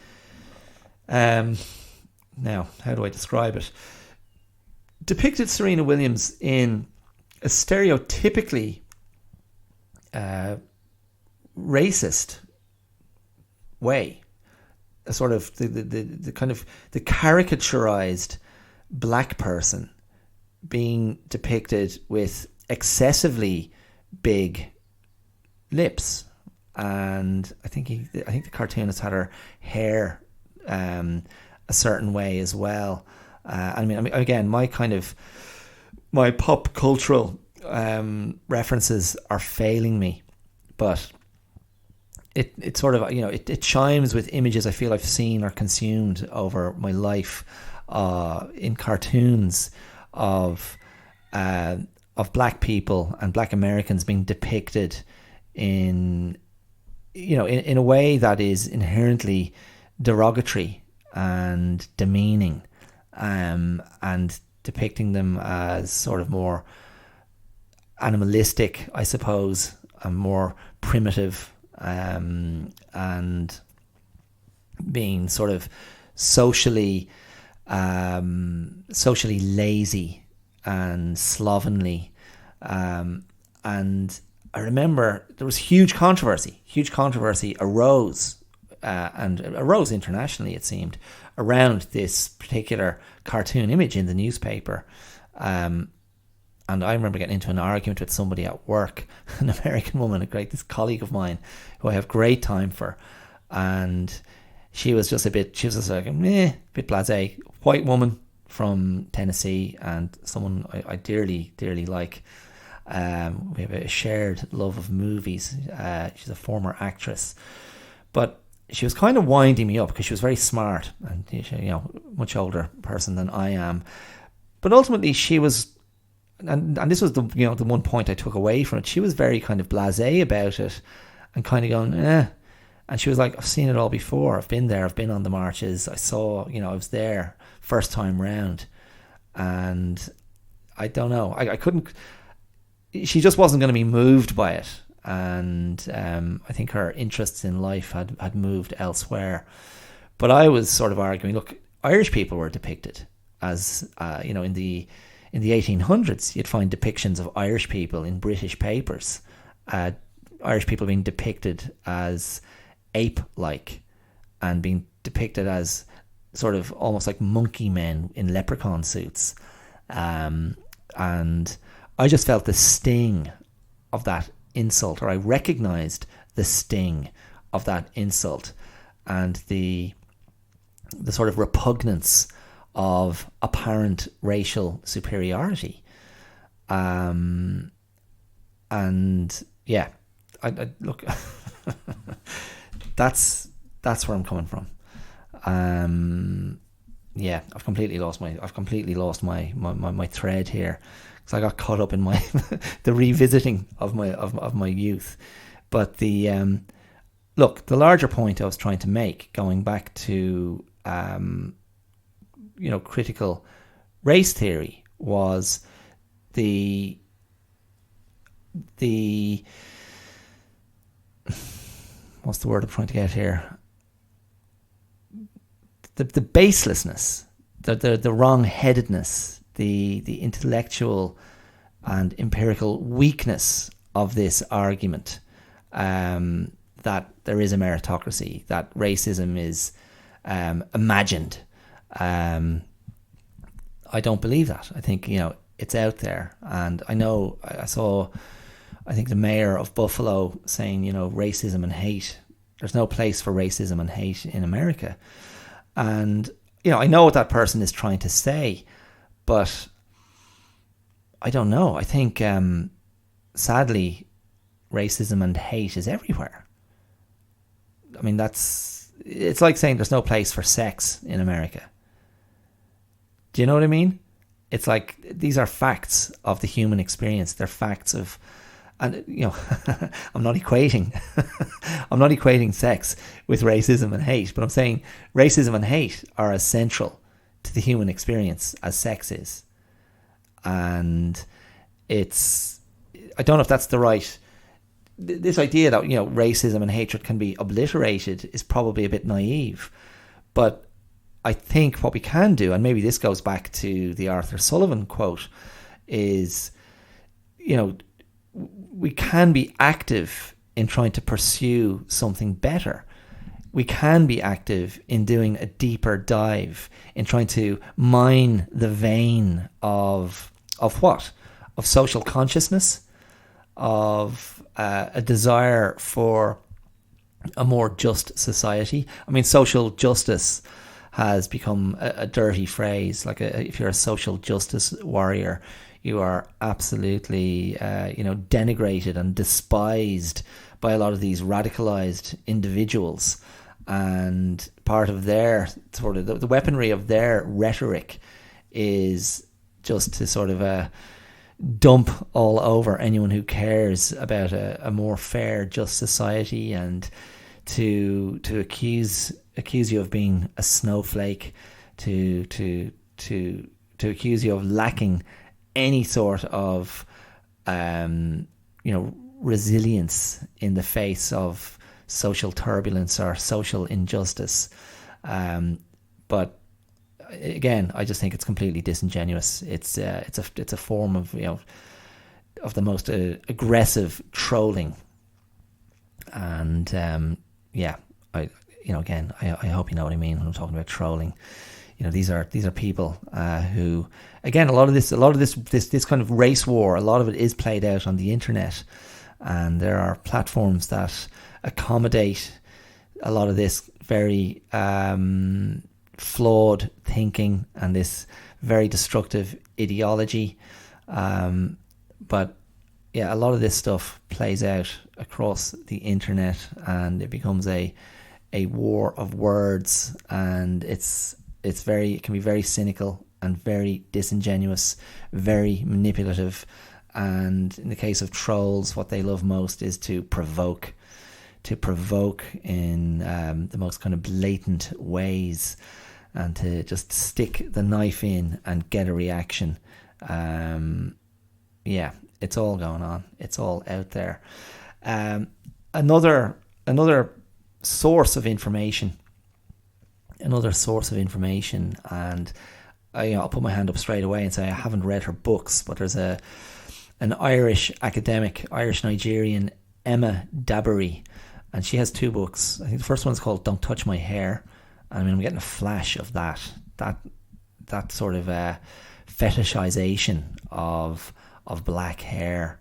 now, how do I describe it? Depicted Serena Williams in a stereotypically racist way. A sort of the kind of the caricaturized black person being depicted with excessively big lips, and I think the cartoonist had her hair a certain way as well. I mean, again, my pop cultural references are failing me, but it sort of, it chimes with images I feel I've seen or consumed over my life in cartoons of black people and black Americans being depicted in a way that is inherently derogatory and demeaning, and depicting them as sort of more animalistic, I suppose, and more primitive, and being sort of socially lazy and slovenly. And I remember there was huge controversy arose, and arose internationally, it seemed, around this particular cartoon image in the newspaper. And I remember getting into an argument with somebody at work, an American woman, this colleague of mine, who I have great time for. And she was just like, a bit blasé, white woman from Tennessee, and someone I dearly, dearly like. We have a shared love of movies. She's a former actress, but she was kind of winding me up because she was very smart and, much older person than I am. But ultimately, she was, and this was the one point I took away from it. She was very kind of blasé about it, and kind of going, eh. And she was like, I've seen it all before. I've been there. I've been on the marches. I saw, I was there first time round, and I don't know. I couldn't. She just wasn't going to be moved by it, and I think her interests in life had moved elsewhere. But I was sort of arguing, look, Irish people were depicted as, in the 1800s, you'd find depictions of Irish people in British papers. Irish people being depicted as ape-like, and being depicted as sort of almost like monkey men in leprechaun suits, and I just felt the sting of that insult, or I recognized the sting of that insult, and the sort of repugnance of apparent racial superiority. And yeah, I look, that's where I'm coming from. Yeah, I've completely lost my thread here, because I got caught up in my the revisiting of my youth. But the look, the larger point I was trying to make, going back to critical race theory, was the what's the word I'm trying to get here? The baselessness, the wrong-headedness, the intellectual and empirical weakness of this argument, that there is a meritocracy, that racism is imagined. I don't believe that. I think, it's out there. And I know, I saw, I think the mayor of Buffalo saying, racism and hate, there's no place for racism and hate in America. And, I know what that person is trying to say, but I don't know. I think, sadly, racism and hate is everywhere. I mean, it's like saying there's no place for sex in America. Do you know what I mean? It's like, these are facts of the human experience. They're facts of, and I'm not equating sex with racism and hate, but I'm saying racism and hate are as central to the human experience as sex is. And I don't know if that's the right, this idea that, racism and hatred can be obliterated is probably a bit naive. But I think what we can do, and maybe this goes back to the Arthur Sullivan quote, is, we can be active in trying to pursue something better. We can be active in doing a deeper dive, in trying to mine the vein of what? Of social consciousness, of a desire for a more just society. I mean, social justice has become a dirty phrase. Like, if you're a social justice warrior, you are absolutely, denigrated and despised by a lot of these radicalised individuals. And part of their sort of the weaponry of their rhetoric is just to sort of dump all over anyone who cares about a more fair, just society, and to accuse you of being a snowflake, to to accuse you of lacking any sort of, resilience in the face of social turbulence or social injustice. But again, I just think it's completely disingenuous. It's a form of of the most aggressive trolling. And I hope you know what I mean when I'm talking about trolling. These are people who, again, a lot of this kind of race war, a lot of it is played out on the internet, and there are platforms that accommodate a lot of this very flawed thinking and this very destructive ideology. But yeah, a lot of this stuff plays out across the internet, and it becomes a war of words, and it can be very cynical and very disingenuous, very manipulative. And in the case of trolls, what they love most is to provoke in the most kind of blatant ways, and to just stick the knife in and get a reaction. It's all going on. It's all out there. Another source of information, and I'll put my hand up straight away and say I haven't read her books, but there's an Irish academic, Irish-Nigerian, Emma Dabbery, and she has 2 books. I think the first one's called Don't Touch My Hair. I mean, I'm getting a flash of that sort of fetishization of black hair,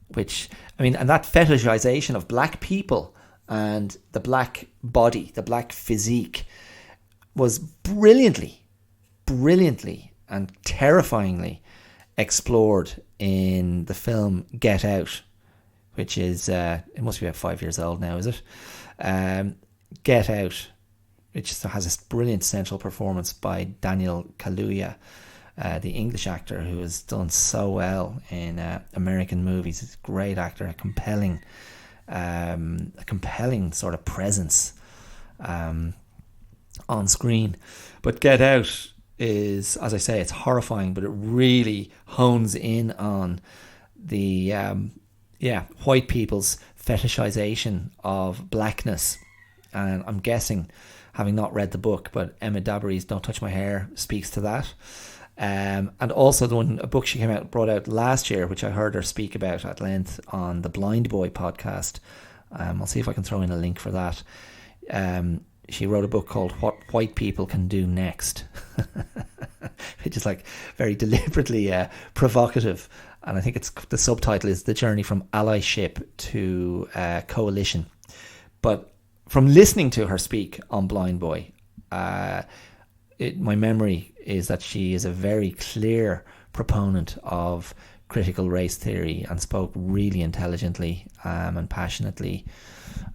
which, I mean, and that fetishization of black people and the black body, the black physique, was brilliantly and terrifyingly explored in the film Get Out, which is, it must be about 5 years old now, is it? Get Out, which has this brilliant central performance by Daniel Kaluuya, the English actor who has done so well in American movies. He's a great actor, a compelling sort of presence on screen. But Get Out is, as I say, it's horrifying, but it really hones in on the white people's fetishization of blackness. And I'm guessing, having not read the book, but Emma Dabbery's Don't Touch My Hair speaks to that. And also a book she brought out last year, which I heard her speak about at length on the Blind Boy podcast. I'll see if I can throw in a link for that. She wrote a book called What White People Can Do Next, which is like very deliberately provocative. And I think the subtitle is The Journey from Allyship to Coalition. But from listening to her speak on Blind Boy, my memory is that she is a very clear proponent of critical race theory and spoke really intelligently and passionately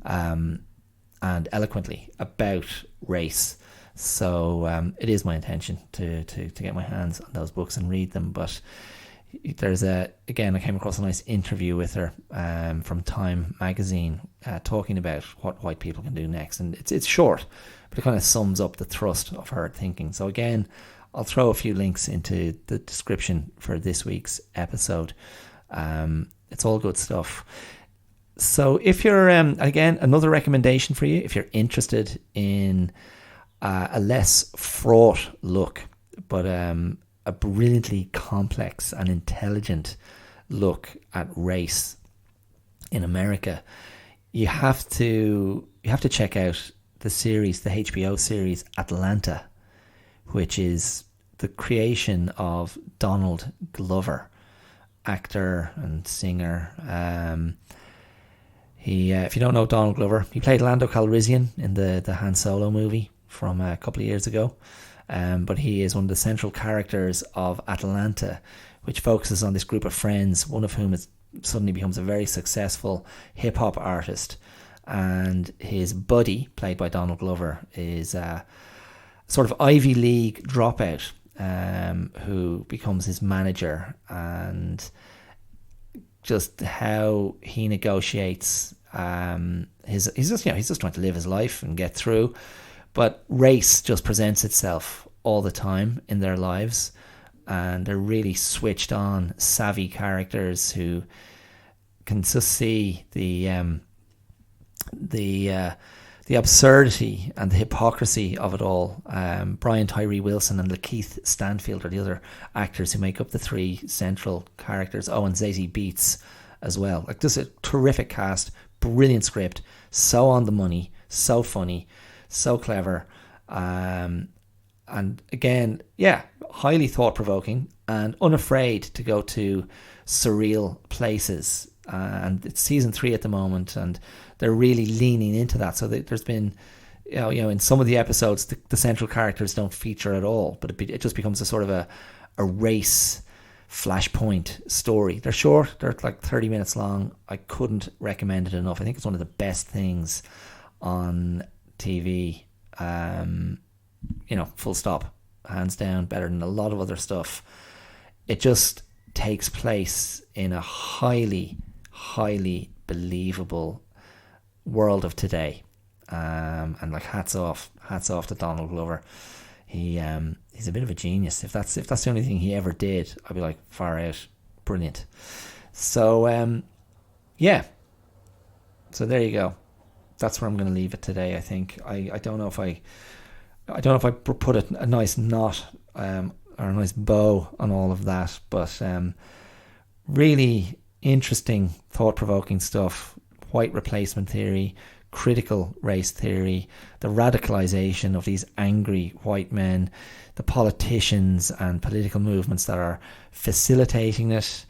and eloquently about race. So it is my intention to get my hands on those books and read them. But there's I came across a nice interview with her from Time magazine talking about what white people can do next, and it's short, but it kind of sums up the thrust of her thinking. So again, I'll throw a few links into the description for this week's episode. It's all good stuff. So if you're, again, another recommendation for you, if you're interested in a less fraught look, but a brilliantly complex and intelligent look at race in America, you have to check out the HBO series Atlanta, which is the creation of Donald Glover, actor and singer. If you don't know Donald Glover, he played Lando Calrissian in the Han Solo movie from a couple of years ago. But he is one of the central characters of Atlanta, which focuses on this group of friends, one of whom suddenly becomes a very successful hip-hop artist. And his buddy, played by Donald Glover, is a sort of Ivy League dropout who becomes his manager, and just how he negotiates he's just trying to live his life and get through. But race just presents itself all the time in their lives, and they're really switched on, savvy characters who can just see the absurdity and the hypocrisy of it all. Brian Tyree Wilson and Lakeith Stanfield are the other actors who make up the three central characters. Oh, and Zazie Beetz as well. Like, just a terrific cast, brilliant script, so on the money, so funny, so clever, and again, yeah, highly thought-provoking and unafraid to go to surreal places. And it's season 3 at the moment, and they're really leaning into that. So there's been, you know, in some of the episodes, the central characters don't feature at all, but it just becomes a sort of a race flashpoint story. They're short, they're like 30 minutes long. I couldn't recommend it enough. I think it's one of the best things on TV, you know, full stop, hands down, better than a lot of other stuff. It just takes place in a highly believable world of today, and like hats off to Donald Glover. He's a bit of a genius. If that's the only thing he ever did, I'd be like, far out, brilliant. So yeah, so there you go. That's where I'm going to leave it today. I think I don't know if I put a nice knot or a nice bow on all of that, but really interesting, thought-provoking stuff. White replacement theory, critical race theory, the radicalisation of these angry white men, the politicians and political movements that are facilitating it,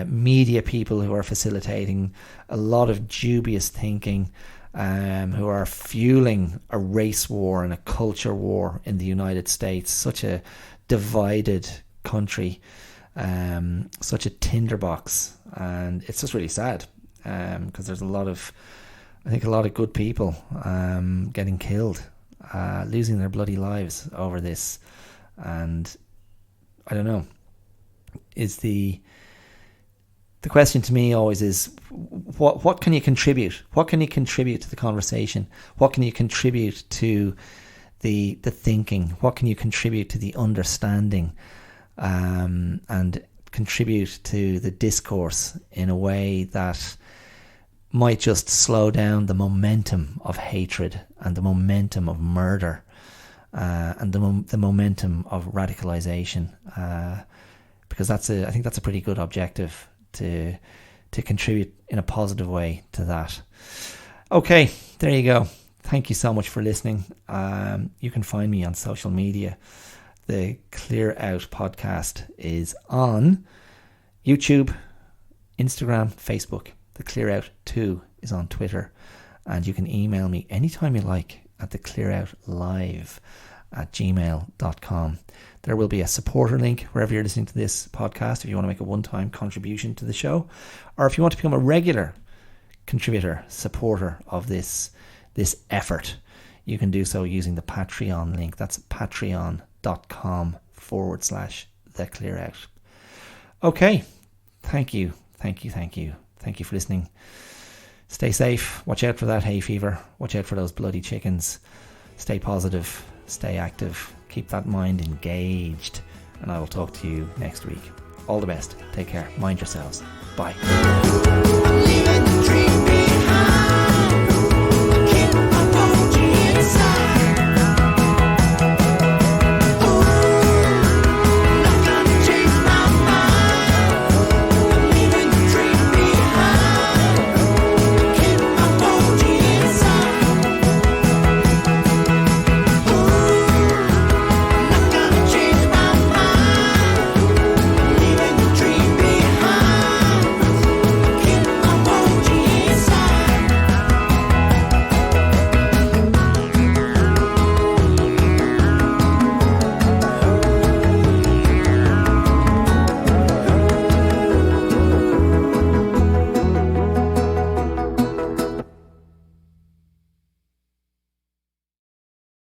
media people who are facilitating a lot of dubious thinking, who are fueling a race war and a culture war in the United States. Such a divided country, such a tinderbox, and it's just really sad, because there's a lot of good people getting killed, losing their bloody lives over this. And I don't know, is the question to me always is, what can you contribute? What can you contribute to the conversation? What can you contribute to the thinking? What can you contribute to the understanding, and contribute to the discourse in a way that might just slow down the momentum of hatred and the momentum of murder, and the momentum of radicalisation, because I think that's a pretty good objective to contribute in a positive way to that. Okay, there you go. Thank you so much for listening. You can find me on social media. The Clear Out podcast is on YouTube, Instagram, Facebook. The Clear Out 2 is on Twitter, and you can email me anytime you like at theclearoutlive@gmail.com. There will be a supporter link wherever you're listening to this podcast if you want to make a one-time contribution to the show, or if you want to become a regular contributor, supporter of this effort, you can do so using the Patreon link. That's patreon.com/theclearout. Okay, thank you for listening. Stay safe, watch out for that hay fever, watch out for those bloody chickens, stay positive, stay active, keep that mind engaged, and I will talk to you next week. All the best, take care, mind yourselves, bye.